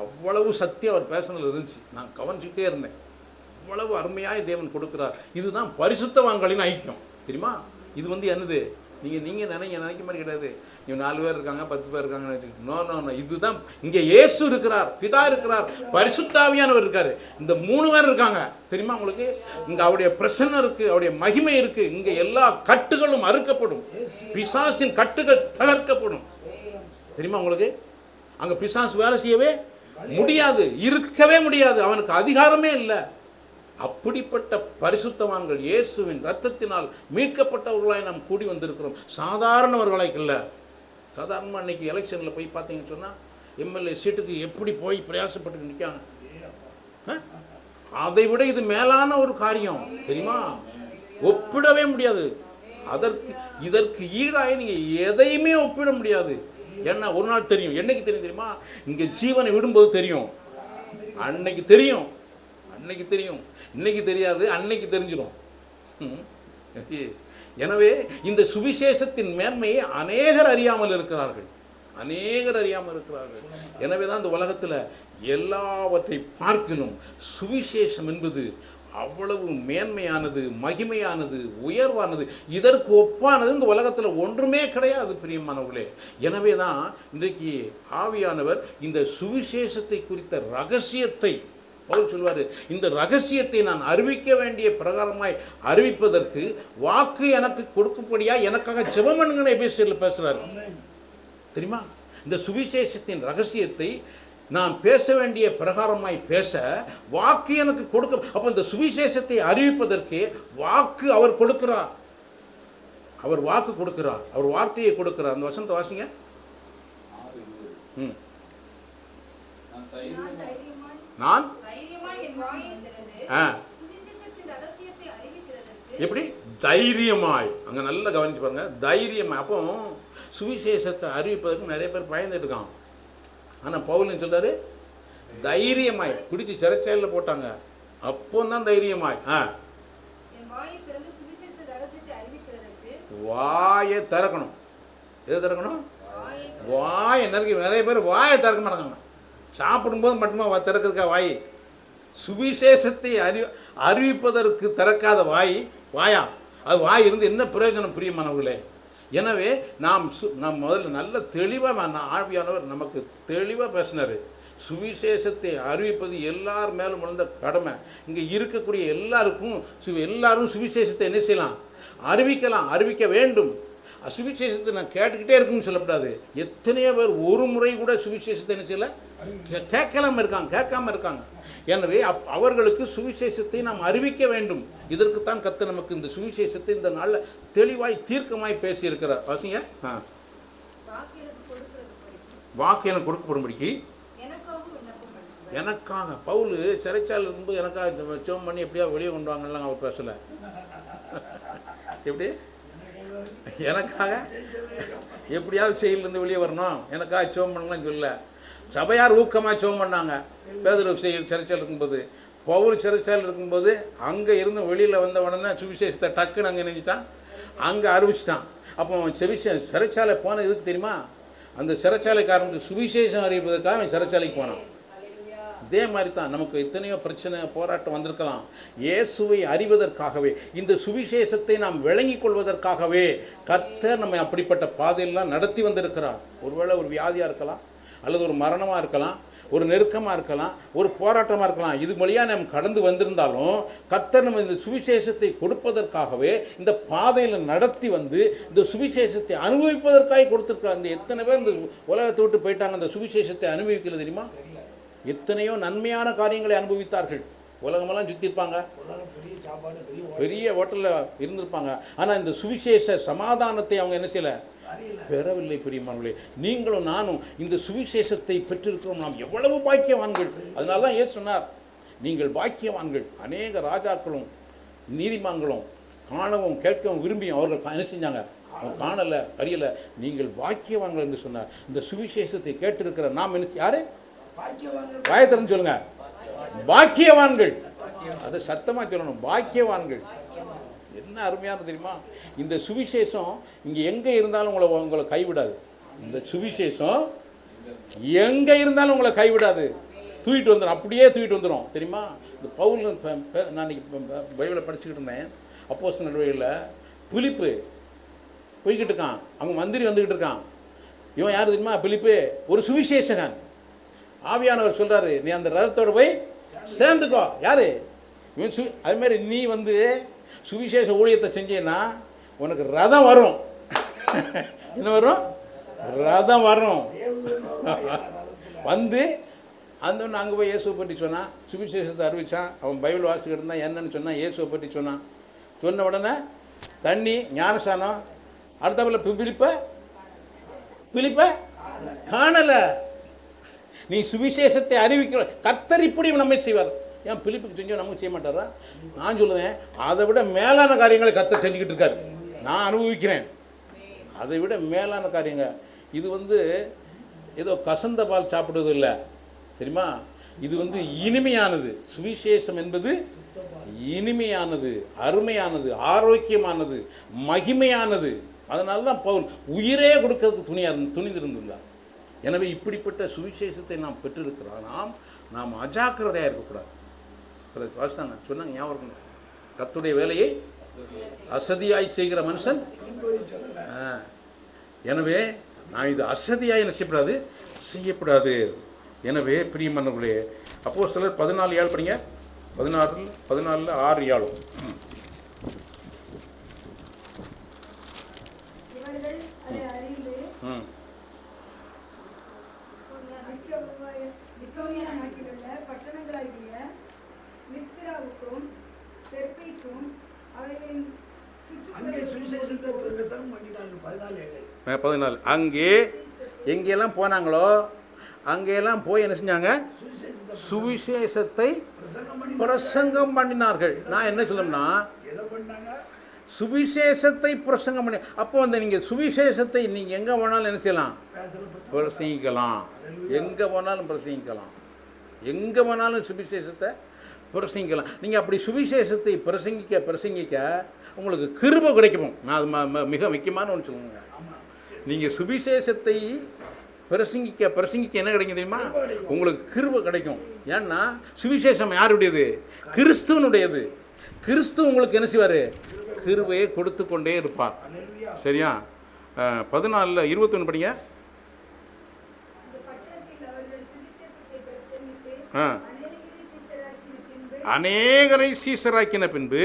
அவ்வளவு சக்தி அவர் பேசினதில் இருந்துச்சு. நான் கவனிச்சுக்கிட்டே இருந்தேன். அவ்வளவு அருமையாக தேவன் கொடுக்குறார். இதுதான் பரிசுத்தவான்களின் ஐக்கியம். தெரியுமா? இது என்னது? நீங்கள் நினைக்க மாதிரி கிடையாது. இவங்க 4 பேர் இருக்காங்க, 10 பேர் இருக்காங்கன்னு. நோ. இதுதான் இங்கே இயேசு இருக்கிறார், பிதா இருக்கிறார், பரிசுத்தாவியானவர் இருக்கார். இந்த 3 பேர் இருக்காங்க. தெரியுமா உங்களுக்கு? இங்கே அவருடைய பிரசன்னம் இருக்குது, அவருடைய மகிமை இருக்குது. இங்கே எல்லா கட்டுகளும் அறுக்கப்படும், பிசாசின் கட்டுகள் தகர்க்கப்படும். தெரியுமா உங்களுக்கு? அங்கே பிசாசு வேலை செய்யவே முடியாது, இருக்கவே முடியாது. அவனுக்கு அதிகாரமே இல்லை. அப்படிப்பட்ட பரிசுத்தவான்கள் இயேசுவின் இரத்தத்தினால் மீட்கப்பட்டவர்களாய் நாம் கூடி வந்திருக்கிறோம். சாதாரணவர்களாய் இல்லை. சாதாரணமாக இன்றைக்கி எலெக்ஷனில் போய் பார்த்தீங்கன்னு சொன்னால் எம்எல்ஏ சீட்டுக்கு எப்படி போய் பிரயாசப்பட்டு நிற்காங்க. அதை விட இது மேலான ஒரு காரியம். தெரியுமா? ஒப்பிடவே முடியாது. இதற்கு ஈடாக நீங்கள் எதையுமே ஒப்பிட முடியாது. ஏன்னா ஒரு நாள் தெரியும். என்னைக்கு தெரியும் தெரியுமா? இங்கே ஜீவனை விடும்போது தெரியும். அன்னைக்கு தெரியும். இன்னைக்கு தெரியாது, அன்னைக்கு தெரிஞ்சிடும். எனவே இந்த சுவிசேஷத்தின் மேன்மையை அநேகர் அறியாமல் இருக்கிறார்கள். எனவே தான் இந்த உலகத்தில் எல்லாவற்றை பார்க்கணும். சுவிசேஷம் என்பது அவ்வளவு மேன்மையானது, மகிமையானது, உயர்வானது. இதற்கு ஒப்பானது இந்த உலகத்தில் ஒன்றுமே கிடையாது பிரியமானவர்களே. எனவே தான் இன்றைக்கு ஆவியானவர் இந்த சுவிசேஷத்தை குறித்த ரகசியத்தை பவுல் சொல்வார், இந்த ரகசியத்தை நான் அறிவிக்க வேண்டிய பிரகாரமாய் அறிவிப்பதற்கு வாக்கு எனக்கு கொடுக்கும்படியா எனக்காக ஜெபம் பண்ணுங்கன்னு எபேசியரில் பேசுகிறார். தெரியுமா? இந்த சுவிசேஷத்தின் ரகசியத்தை நான் பேச வேண்டிய பிரகாரமாய் பேச வாக்கு எனக்கு கொடுக்க. அப்போ இந்த சுவிசேஷத்தை அறிவிப்பதற்கு வாக்கு அவர் கொடுக்கிறார். அவர் வாக்கு கொடுக்கிறார், அவர் வார்த்தையை கொடுக்கிறார். அந்த வசனத்தை வாசிங்க. நான் எப்படி தைரியமாய், அங்கே நல்லா கவனிச்சு பாருங்க, தைரியமாய். அப்போ சுவிசேஷத்தை அறிவிப்பதற்கு நிறைய பேர் பயந்துட்டு இருக்கான். ஆனால் பவுல் சொல்றாரு தைரியமாய். பிடிச்சி சிறைச்சாலையில் போட்டாங்க, அப்போ தான் தைரியமாய் வாயை திறக்கணும். எது திறக்கணும்? வாயை. நிறைய பேர் வாயை திறக்க மாட்டாங்க. சாப்பிடும்போது மட்டுமா திறக்கிறதுக்கா வாய்? சுவிசேஷத்தை அறிவிப்பதற்கு திறக்காத வாயா? அது வாய் இருந்து என்ன பிரயோஜனம் பிரியமானவர்களே? எனவே நாம் முதல்ல நல்ல தெளிவாக ஆவியானவர் நமக்கு தெளிவாக பேசினார். சுவிசேஷத்தை அறிவிப்பது எல்லார் மேலும் விழுந்த கடமை. இங்கே இருக்கக்கூடிய எல்லாரும் சுவிசேஷத்தை என்ன செய்யலாம்? அறிவிக்கலாம், அறிவிக்க வேண்டும். சுவிசேஷத்தை நான் கேட்டுக்கிட்டே இருக்குன்னு சொல்லக்கூடாது. எத்தனையோ பேர் ஒரு முறை கூட சுவிசேஷத்தை என்ன செய்யல, கேட்காம இருக்காங்க. எனவே அவர்களுக்கு சுவிசேஷத்தை நாம் அறிவிக்க வேண்டும். இதற்குத்தான் கர்த்தர் நமக்கு இந்த சுவிசேஷத்தை இந்த நாளில் தெளிவாய் தீர்க்கமாய் பேசியிருக்கிறார். வாசிங்க. வாக்கு எனக்கு கொடுக்கப்படும்படிக்கு எனக்காக பவுல் சிறைச்சாலையில் இருக்கும்போது எனக்காக ஜெபம் பண்ணி எப்படியா வெளியே கொண்டு வாங்கலாம் அவர் பேசலை. எப்படி எனக்காக எப்படியாவது செயலிருந்து வெளியே வரணும், எனக்காக ஜெபம் பண்ணலாம் சொல்ல. சபையார் ஊக்கமாக ஜெபம் பண்ணாங்க. பேதுரு சிறைச்சாலையில் இருக்கும்போது, பவுல் சிறைச்சாலையில் இருக்கும்போது அங்கே இருந்து வெளியில் வந்த உடனே சுவிசேஷத்தை டக்குன்னு அங்கே நினைச்சிட்டான், அங்கே அறிவிச்சிட்டான். அப்போ சிறைச்சாலை போன இதுக்கு தெரியுமா, அந்த சிறைச்சாலைக்காரனுக்கு சுவிசேஷம் அறிவிப்பதற்காக அவன் சிறைச்சாலைக்கு போனான். இதே மாதிரி தான் நமக்கு எத்தனையோ பிரச்சனை போராட்டம் வந்திருக்கலாம். இயேசுவை அறிவதற்காகவே, இந்த சுவிசேஷத்தை நாம் விளங்கிக் கொள்வதற்காகவே கர்த்தர் நம்மை அப்படிப்பட்ட பாதையெல்லாம் நடத்தி வந்திருக்கிறார். ஒருவேளை ஒரு வியாதியாக இருக்கலாம், அல்லது ஒரு மரணமாக இருக்கலாம், ஒரு நெருக்கமாக இருக்கலாம், ஒரு போராட்டமாக இருக்கலாம். இது வழியாக நம்ம கடந்து வந்திருந்தாலும் கர்த்தர் நம்ம இந்த சுவிசேஷத்தை கொடுப்பதற்காகவே இந்த பாதையில் நடத்தி வந்து இந்த சுவிசேஷத்தை அனுபவிப்பதற்காக கொடுத்துருக்காங்க. இந்த எத்தனை பேர் இந்த உலகத்தை விட்டு போயிட்டாங்க, அந்த சுவிசேஷத்தை அனுபவிக்கிறது தெரியுமா? எத்தனையோ நன்மையான காரியங்களை அனுபவித்தார்கள். உலகமெல்லாம் சுற்றிருப்பாங்க, பெரிய ஹோட்டலில் இருந்திருப்பாங்க. ஆனால் இந்த சுவிசேஷ சமாதானத்தை அவங்க என்ன செய்யலை, பெறவில்லை. பிரியமானவர்களே, நீங்களும் நானும் இந்த சுவிசேஷத்தை பெற்றிருக்கிறோம். நாம் எவ்வளவு பாக்கியவான்கள். அதனால தான் ஏன் சொன்னார், நீங்கள் பாக்கியவான்கள். அநேக ராஜாக்களும் நீதிமான்களும் காணவும் கேட்கவும் விரும்பியும் அவர்கள் என்ன செஞ்சாங்க, அவங்க காணலை, அறியலை. நீங்கள் பாக்கியவான்கள் என்று சொன்னார். இந்த சுவிசேஷத்தை கேட்டிருக்கிற நாம் என்ன, யாரு வாயத்திறன்னு சொல்லுங்க, பாக்கியவான்கள். அதை சத்தமாக சொல்லணும், பாக்கியவான்கள். என்ன அருமையான தெரியுமா, இந்த சுவிசேஷம் இங்கே எங்கே இருந்தாலும் உங்களை கைவிடாது. இந்த சுவிசேஷம் எங்கே இருந்தாலும் உங்களை கைவிடாது, தூக்கிட்டு வந்துடும், அப்படியே தூக்கிட்டு வந்துடும். தெரியுமா, இந்த பவுல் நான் பைபிளை படிச்சுக்கிட்டு இருந்தேன். அப்போஸ்தலர் நடவடிக்கையில் பிலிப்பு போய்கிட்டு இருக்கான், அவங்க மந்திரி வந்துக்கிட்டு இருக்கான். இவன் யார் தெரியுமா, பிலிப்பு ஒரு சுவிசேஷகன். ஆவியானவர் சொல்கிறாரு, நீ அந்த ரதத்தோடு போய் சேர்ந்துக்கோ. யார் இவன்? அதுமாரி நீ வந்து சுவிசேஷ ஊழியத்தை செஞ்சேன்னா உனக்கு ரதம் வரும். என்ன வரும்? ரதம் வரும். வந்து அந்த ஒன்று அங்கே போய் இயேசுவை பற்றி சொன்னான், சுவிசேஷத்தை அறிவித்தான். அவன் பைபிள் வாசிக்கிட்டு இருந்தான். என்னன்னு சொன்னான், இயேசுவை பற்றி சொன்னான். சொன்ன உடனே தண்ணி ஞானஸ்தானம். அடுத்தபோல் பிலிப்பை காணலை. நீ சுவிசேஷத்தை அறிவிக்கிற கர்த்தர் இப்படி நம்மை செய்வார். ஏன் பிலிப்புக்கு செஞ்சோம் நமக்கு செய்ய மாட்டாரா? நான் சொல்லுவேன், அதை விட மேலான காரியங்களை கர்த்தர் செஞ்சுக்கிட்டு இருக்காரு. நான் அனுபவிக்கிறேன் அதை விட மேலான காரியங்கள். இது வந்து ஏதோ கசந்த பால் சாப்பிடுவது இல்லை தெரியுமா, இது வந்து இனிமையானது. சுவிசேஷம் என்பது இனிமையானது, அருமையானது, ஆரோக்கியமானது, மகிமையானது. அதனால தான் பவுல் உயிரே கொடுக்கறதுக்கு துணிந்திருந்தார். எனவே இப்படிப்பட்ட சுவிசேஷத்தை நாம் பெற்றிருக்கிறோம். நாம் அஜாக்கிரதையாக இருக்கக்கூடாது. வாசித்தாங்க, சொன்னாங்க, ஞாபகம், கர்த்தருடைய வேலையை அசதியாய் செய்கிற மனுஷன். எனவே நான் இது அசதியாய் என்ன செய்யப்படாது. எனவே பிரியமானவர்களே, அப்போஸ்தலர் 14:7 படிங்க. 14 6-7. அங்கே எங்கெல்லாம் போனாங்களோ அங்கெல்லாம் போய் என்ன செஞ்சாங்க, சுவிசேஷத்தை பிரசங்கம் பண்ணினார்கள். நான் என்ன சொல்லணும்னா, சுவிசேஷத்தை பிரசங்கம் பண்ணி, அப்போ அந்த நீங்கள் சுவிசேஷத்தை நீங்கள் எங்கே போனாலும் என்ன செய்யலாம், பிரசங்கிக்கலாம். எங்கே போனாலும் பிரசங்கிக்கலாம், எங்கே போனாலும் சுவிசேஷத்தை பிரசங்கிக்கலாம். நீங்கள் அப்படி சுவிசேஷத்தை பிரசங்கிக்க உங்களுக்கு கிருபை கிடைக்கும். நான் அது மிக முக்கியமான ஒன்று சொல்லுங்க. நீங்கள் சுவிசேஷத்தை பிரசங்கிக்க என்ன கிடைக்கும் தெரியுமா, உங்களுக்கு கிருபை கிடைக்கும். ஏன்னா சுவிசேஷம் யாருடையது? கிறிஸ்துவனுடையது. கிறிஸ்து உங்களுக்கு என்ன செய்வார்? கிருபையை கொடுத்து கொண்டே இருப்பார். சரியா? 14:21 படிங்க. அநேகரை சீசராக்கின பின்பு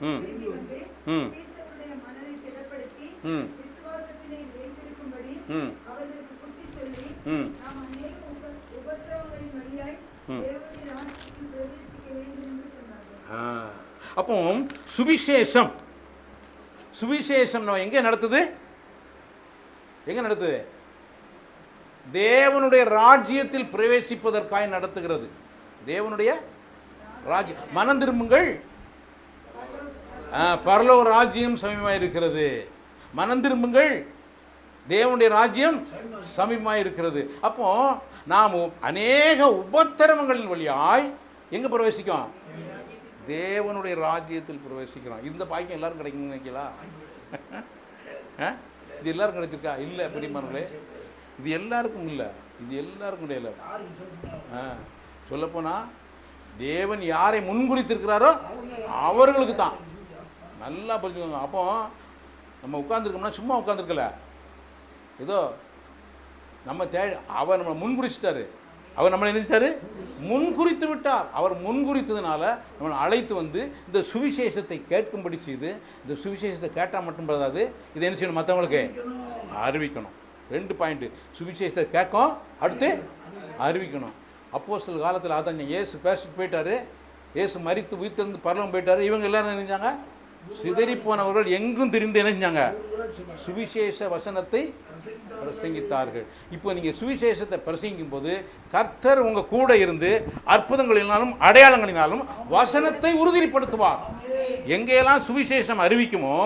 ம் திரும்பி வந்து ம் சீசருடைய மனதை திடப்படுத்தி ம் விசுவாசத்திலே நிலைத்திருக்கும்படி ம் அவர்களுக்கு புத்தி சொல்லி ம் நாம் அநேக உபத்திரவங்களின் வழியாய் ம். தேவனுடைய ராஜ்யத்தில் பிரவேசிக்க வேண்டும் என்று சொன்னார்கள். அப்போ சுவிசேஷம் சுவிசேஷம் நம்ம எங்கே நடத்துது? எங்கே நடத்துது? தேவனுடைய ராஜ்யத்தில் பிரவேசிப்பதற்காக நடத்துகிறது. தேவனுடைய ராஜ்யம். மனம் திரும்புங்கள், பரலோக ராஜ்யம் சமீபமாக இருக்கிறது. மனம் திரும்புங்கள், தேவனுடைய ராஜ்யம் சமீபமாக இருக்கிறது. அப்போ நாம் அநேக உபத்திரவங்களின் வழியாய் எங்கே பிரவேசிக்கும்? தேவனுடைய ராஜ்யத்தில் பிரவேசிக்கிறோம். இந்த பாக்கியம் எல்லாரும் கிடைக்கும்னு நினைக்கலாம்? இது எல்லாரும் கிடைச்சிருக்கா? இல்லை பெரியமானங்களே, இது எல்லாருக்கும் இல்லை. இது எல்லாருக்கும் கிடையாது. சொல்லப்போனால் தேவன் யாரை முன்குறித்திருக்கிறாரோ அவர்களுக்கு தான். நல்லா புரிஞ்சுக்கோங்க. அப்போ நம்ம உட்காந்துருக்கோம்னா சும்மா உட்காந்துருக்கல, ஏதோ நம்ம அவர் நம்மளை முன்குறிச்சிட்டாரு. அவர் நம்மளை நினைச்சாரு, முன்குறித்து விட்டார். அவர் முன்குறித்ததுனால நம்மளை அழைத்து வந்து இந்த சுவிசேஷத்தை கேட்கும்படி செய்து, இந்த சுவிசேஷத்தை கேட்டால் மட்டும் போதாது, இதை என்ன செய்யணும்? மற்றவங்களுக்கு அறிவிக்கணும். 2 பாயிண்ட். சுவிசேஷத்தை கேட்கும், அடுத்து அறிவிக்கணும். அப்போஸ்தலர் காலத்தில் அதான் இயேசு பேசிட்டு போயிட்டாரு. இயேசு மரித்து உயிர்த்தெழுந்து பரலோகம் போயிட்டாரு. இவங்க எல்லாரும் என்ன செஞ்சாங்க? சிதறி போனவர்கள் எங்கும் திரிந்து என்ன செஞ்சாங்க? சுவிசேஷ வசனத்தை பிரசங்கித்தார்கள். இப்போ நீங்கள் சுவிசேஷத்தை பிரசங்கிக்கும் போது கர்த்தர் உங்க கூட இருந்து அற்புதங்களினாலும் அடையாளங்களினாலும் வசனத்தை உறுதிப்படுத்துவார். எங்கெல்லாம் சுவிசேஷம் அறிவிக்குமோ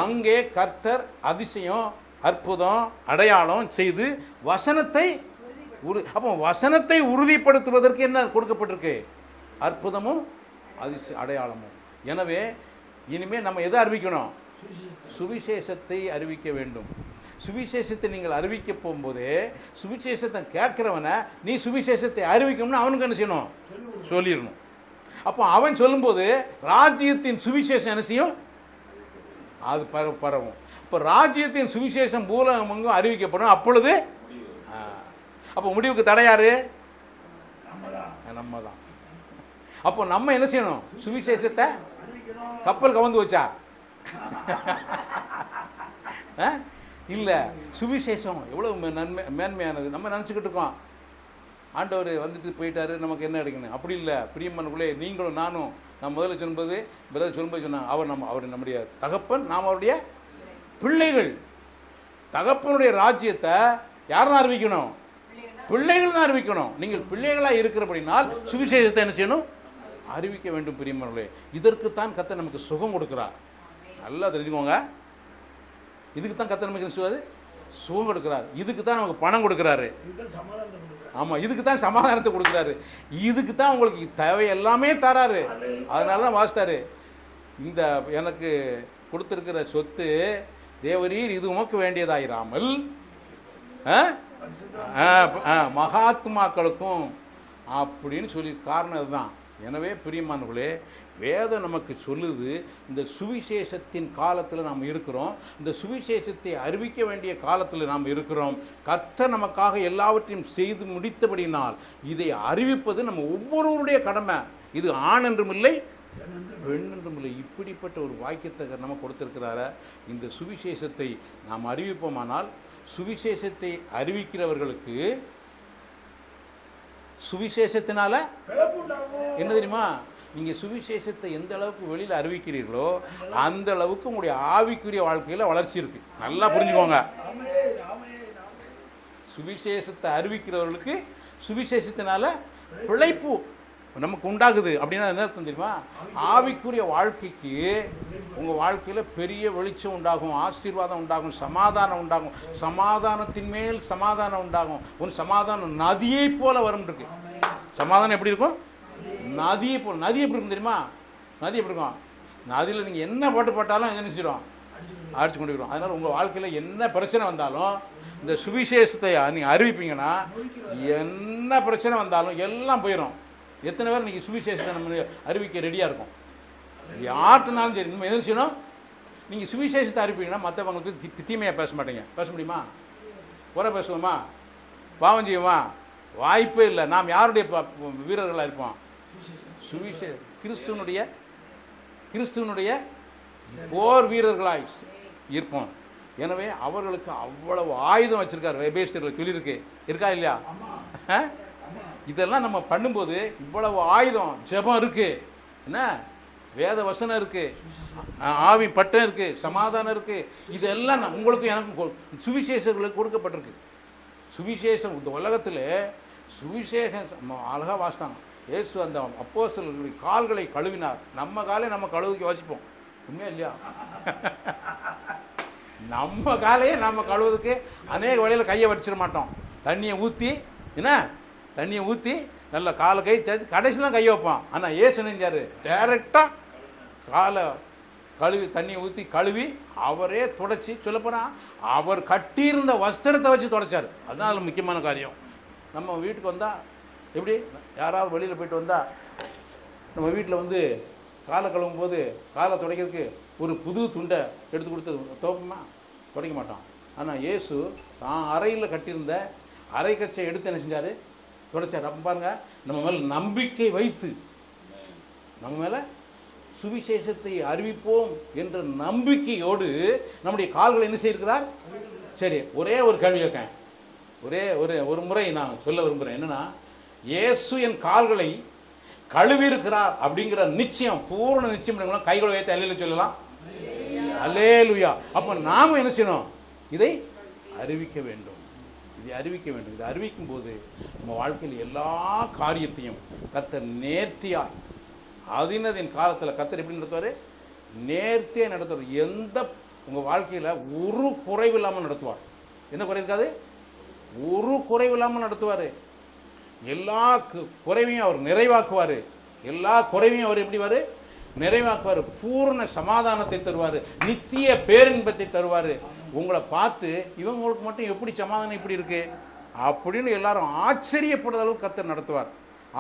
அங்கே கர்த்தர் அதிசயம், அற்புதம், அடையாளம் செய்து வசனத்தை அப்போ வசனத்தை உறுதிப்படுத்துவதற்கு என்ன கொடுக்கப்பட்டிருக்கு? அற்புதமும் அடையாளமும். எனவே இனிமேல் நம்ம எதை அறிவிக்கணும்? சுவிசேஷத்தை அறிவிக்க வேண்டும். சுவிசேஷத்தை நீங்கள் அறிவிக்க போகும்போதே சுவிசேஷத்தை கேட்கிறவனை நீ சுவிசேஷத்தை அறிவிக்கணும்னு அவனுக்கு என்ன செய்யணும்? சொல்லிடணும். அப்போ அவன் சொல்லும்போது ராஜ்யத்தின் சுவிசேஷம் என்ன செய்யும்? அது பரவும். இப்போ ராஜ்யத்தின் சுவிசேஷம் பூலகமெங்கும் அறிவிக்கப்படும். அப்பொழுது அப்போ முடிவுக்கு தடையாரு? நம்ம தான். அப்போ நம்ம என்ன செய்யணும்? சுவிசேஷத்தை கப்பல் கவர்ந்து வச்சா இல்லை. சுவிசேஷம் எவ்வளோ நன்மை மேன்மையானது. நம்ம நினச்சிக்கிட்டு இருக்கோம் ஆண்டவர் வந்துட்டு போயிட்டாரு, நமக்கு என்ன எடுக்கணும்? அப்படி இல்லை பிரியம்மனுக்குள்ளே. நீங்களும் நானும் நான் முதல்ல சொல்லும்போது பிரதர் சொல்லும்போது சொன்னாங்க, அவர் நம்முடைய தகப்பன், நாம் அவருடைய பிள்ளைகள். தகப்பனுடைய ராஜ்யத்தை யார் தான் அறிவிக்கணும்? பிள்ளைகள் தான் அறிவிக்கணும். நீங்கள் பிள்ளைகளாக இருக்கிறபடினால் சுவிசேஷத்தை என்ன செய்யணும்? அறிவிக்க வேண்டும். பிரியமானவர்களே, இதற்குத்தான் கர்த்தர் நமக்கு சுகம் கொடுக்கிறார். நல்லா தெரிஞ்சுக்கோங்க. இதுக்கு தான் கர்த்தர் நமக்கு சுகம் கொடுக்கிறார். இதுக்கு தான் நமக்கு பணம் கொடுக்குறாரு. ஆமாம், இதுக்கு தான் சமாதானத்தை கொடுக்குறாரு. இதுக்கு தான் உங்களுக்கு தேவை எல்லாமே தராரு. அதனால தான் வாசித்தாரு, இந்த எனக்கு கொடுத்துருக்கிற சொத்து தேவரீர் இது உமக்கு வேண்டியதாயிராமல் மகாத்மாக்களுக்கும் அப்படின்னு சொல்லி காரணம் அதுதான். எனவே பிரியமானவர்களே, வேதம் நமக்கு சொல்லுது, இந்த சுவிசேஷத்தின் காலத்தில் நாம் இருக்கிறோம். இந்த சுவிசேஷத்தை அறிவிக்க வேண்டிய காலத்தில் நாம் இருக்கிறோம். கர்த்தர் நமக்காக எல்லாவற்றையும் செய்து முடித்தபடினால் இதை அறிவிப்பது நம்ம ஒவ்வொருவருடைய கடமை. இது ஆண் என்றும் இல்லை, பெண் என்றும் இல்லை. இப்படிப்பட்ட ஒரு வாக்கியத்தை நம்ம கொடுத்திருக்கிறார. இந்த சுவிசேஷத்தை நாம் அறிவிப்போமானால் சுவிசேஷத்தை அறிவிக்கிறவர்களுக்கு சுவிசேஷத்தினால என்ன தெரியுமா? நீங்கள் சுவிசேஷத்தை எந்த அளவுக்கு வெளியில் அறிவிக்கிறீர்களோ அந்த அளவுக்கு உங்களுடைய ஆவிக்குரிய வாழ்க்கையில் வளர்ச்சி இருக்குது. நல்லா புரிஞ்சுக்கோங்க. சுவிசேஷத்தை அறிவிக்கிறவர்களுக்கு சுவிசேஷத்தினால பிழைப்பு நமக்கு உண்டாகுது. அப்படின்னா என்ன அர்த்தம் தெரியுமா? ஆவிக்குரிய வாழ்க்கைக்கு உங்கள் வாழ்க்கையில் பெரிய வெளிச்சம் உண்டாகும், ஆசீர்வாதம் உண்டாகும், சமாதானம் உண்டாகும். சமாதானத்தின் மேல் சமாதானம் உண்டாகும். ஒரு சமாதானம் நதியை போல வரும் இருக்கு. சமாதானம் எப்படி இருக்கும்? நதியை போல். நதி எப்படி இருக்கும் தெரியுமா? நதி எப்படி இருக்கும்? நதியில் நீங்கள் என்ன போட்டு போட்டாலும் என்ன நினைச்சிடும்? அடிச்சு கொண்டு போயிடும். அதனால் உங்கள் வாழ்க்கையில் என்ன பிரச்சனை வந்தாலும் இந்த சுவிசேஷத்தை நீங்கள் அறிவிப்பீங்கன்னா என்ன பிரச்சனை வந்தாலும் எல்லாம் போயிடும். எத்தனை பேர் நீங்கள் சுவிசேஷத்தை நம்ம அறிவிக்க ரெடியாக இருக்கும்? யார்ட்டுனாலும் சரி, நம்ம எதுவும் செய்யணும். நீங்கள் சுவிசேஷத்தை அறிவிப்பீங்கன்னா மற்றவங்களுக்கு தீமையாக பேச மாட்டீங்க. பேச முடியுமா? குறை பேசுவோமா? பாவம் செய்வோமா? வாய்ப்பே இல்லை. நாம் யாருடைய வீரர்களாக இருப்போம்? கிறிஸ்துவனுடைய கிறிஸ்துவனுடைய போர் வீரர்களாய் இருப்போம். எனவே அவர்களுக்கு அவ்வளவு ஆயுதம் வச்சிருக்காரு. எபேசியர்கள் சொல்லியிருக்கு, இருக்கா இல்லையா? இதெல்லாம் நம்ம பண்ணும்போது இவ்வளவு ஆயுதம், ஜெபம் இருக்கு, என்ன வேத வசனம் இருக்கு, ஆவி பட்டம் இருக்கு, சமாதானம் இருக்கு. இதெல்லாம் உங்களுக்கு எனக்கும் சுவிசேஷர்களுக்கு கொடுக்கப்பட்டிருக்கு. சுவிசேஷம் இந்த உலகத்தில் சுவிசேஷம் அழகாக வாசித்தாங்க. இயேசு அந்த அப்போஸ்தலர்களுடைய கால்களை கழுவினார். நம்ம காலை நம்ம கழுவுக்கு வச்சுப்போம், உண்மையா இல்லையா? நம்ம காலையே நம்ம கழுவுறதுக்கு அநேக வழியில் கையை வச்சிட மாட்டோம். தண்ணியை ஊற்றி, என்ன தண்ணியை ஊற்றி நல்ல காலை கை தேய்ச்சி கடைசி தான் கையை வைப்பான். ஆனால் ஏசு நினைஞ்சார், டைரெக்டாக காலை கழுவி தண்ணியை ஊற்றி கழுவி அவரே துடைச்சி, சொல்லப்போனால் அவர் கட்டியிருந்த வஸ்திரத்தை வச்சு துடைச்சார். அதுதான் அதில் முக்கியமான காரியம். நம்ம வீட்டுக்கு வந்தால் எப்படி, யாராவது வெளியில் போயிட்டு வந்தால் நம்ம வீட்டில் வந்து காலை கழுவும் போது காலை துடைக்கிறதுக்கு ஒரு புது துண்டை எடுத்து கொடுத்து துவைப்போமா? துடைக்க மாட்டோம். ஆனால் இயேசு தான் அறையில் கட்டியிருந்த அரை கச்சை எடுத்து என்ன செஞ்சார்? துடைச்சார். அப்போ பாருங்கள், நம்ம மேலே நம்பிக்கை வைத்து நம்ம மேலே சுவிசேஷத்தை அறிவிப்போம் என்ற நம்பிக்கையோடு நம்முடைய கால்களை என்ன செய்திருக்கிறார்? சரி, ஒரே ஒரு கேள்வி கேட்கேன். ஒரு முறை நான் சொல்ல விரும்புகிறேன். என்னென்னா, இயேசு என் கால்களை கழுவியிருக்கிறார் அப்படிங்கிற நிச்சயம், பூர்ண நிச்சயம் கைகளை வைத்து அல்லேலூயா சொல்லலாம். அல்லேலூயா. அப்போ நாம என்ன செய்யணும்? இதை அறிவிக்க வேண்டும். இதை அறிவிக்கும் போது நம்ம வாழ்க்கையில் எல்லா காரியத்தையும் கர்த்தர் நேர்த்தியாய் அதினதின் காலத்தில் கர்த்தர் எப்படி நடத்துவார்? நேர்த்தியாக நடத்துவார். எந்த உங்கள் வாழ்க்கையில் ஒரு குறைவு இல்லாமல் நடத்துவார். என்ன குறை இருக்காது? ஒரு குறைவு இல்லாமல் நடத்துவார். எல்லா குறைவையும் அவர் நிறைவாக்குவார். எல்லா குறைவையும் அவர் எப்படி நிறைவாக்குவார். பூர்ண சமாதானத்தை தருவார். நித்திய பேரின்பத்தை தருவார். உங்களை பார்த்து இவங்களுக்கு மட்டும் எப்படி சமாதானம் இப்படி இருக்கு அப்படின்னு எல்லாரும் ஆச்சரியப்படுற அளவுக்கு கர்த்தர் நடத்துவார்.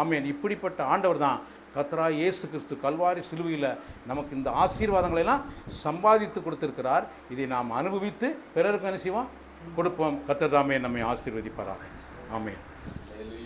ஆமென். இப்படிப்பட்ட ஆண்டவர் தான் கர்த்தராகிய இயேசு கிறிஸ்து கல்வாரி சிலுவையில் நமக்கு இந்த ஆசீர்வாதங்களை எல்லாம் சம்பாதித்து கொடுத்திருக்கிறார். இதை நாம் அனுபவித்து பிறருக்கு என்ன செய்வோம்? கொடுப்போம். கர்த்தர் தாமே நம்மை ஆசீர்வதிப்பாராக. ஆமென்.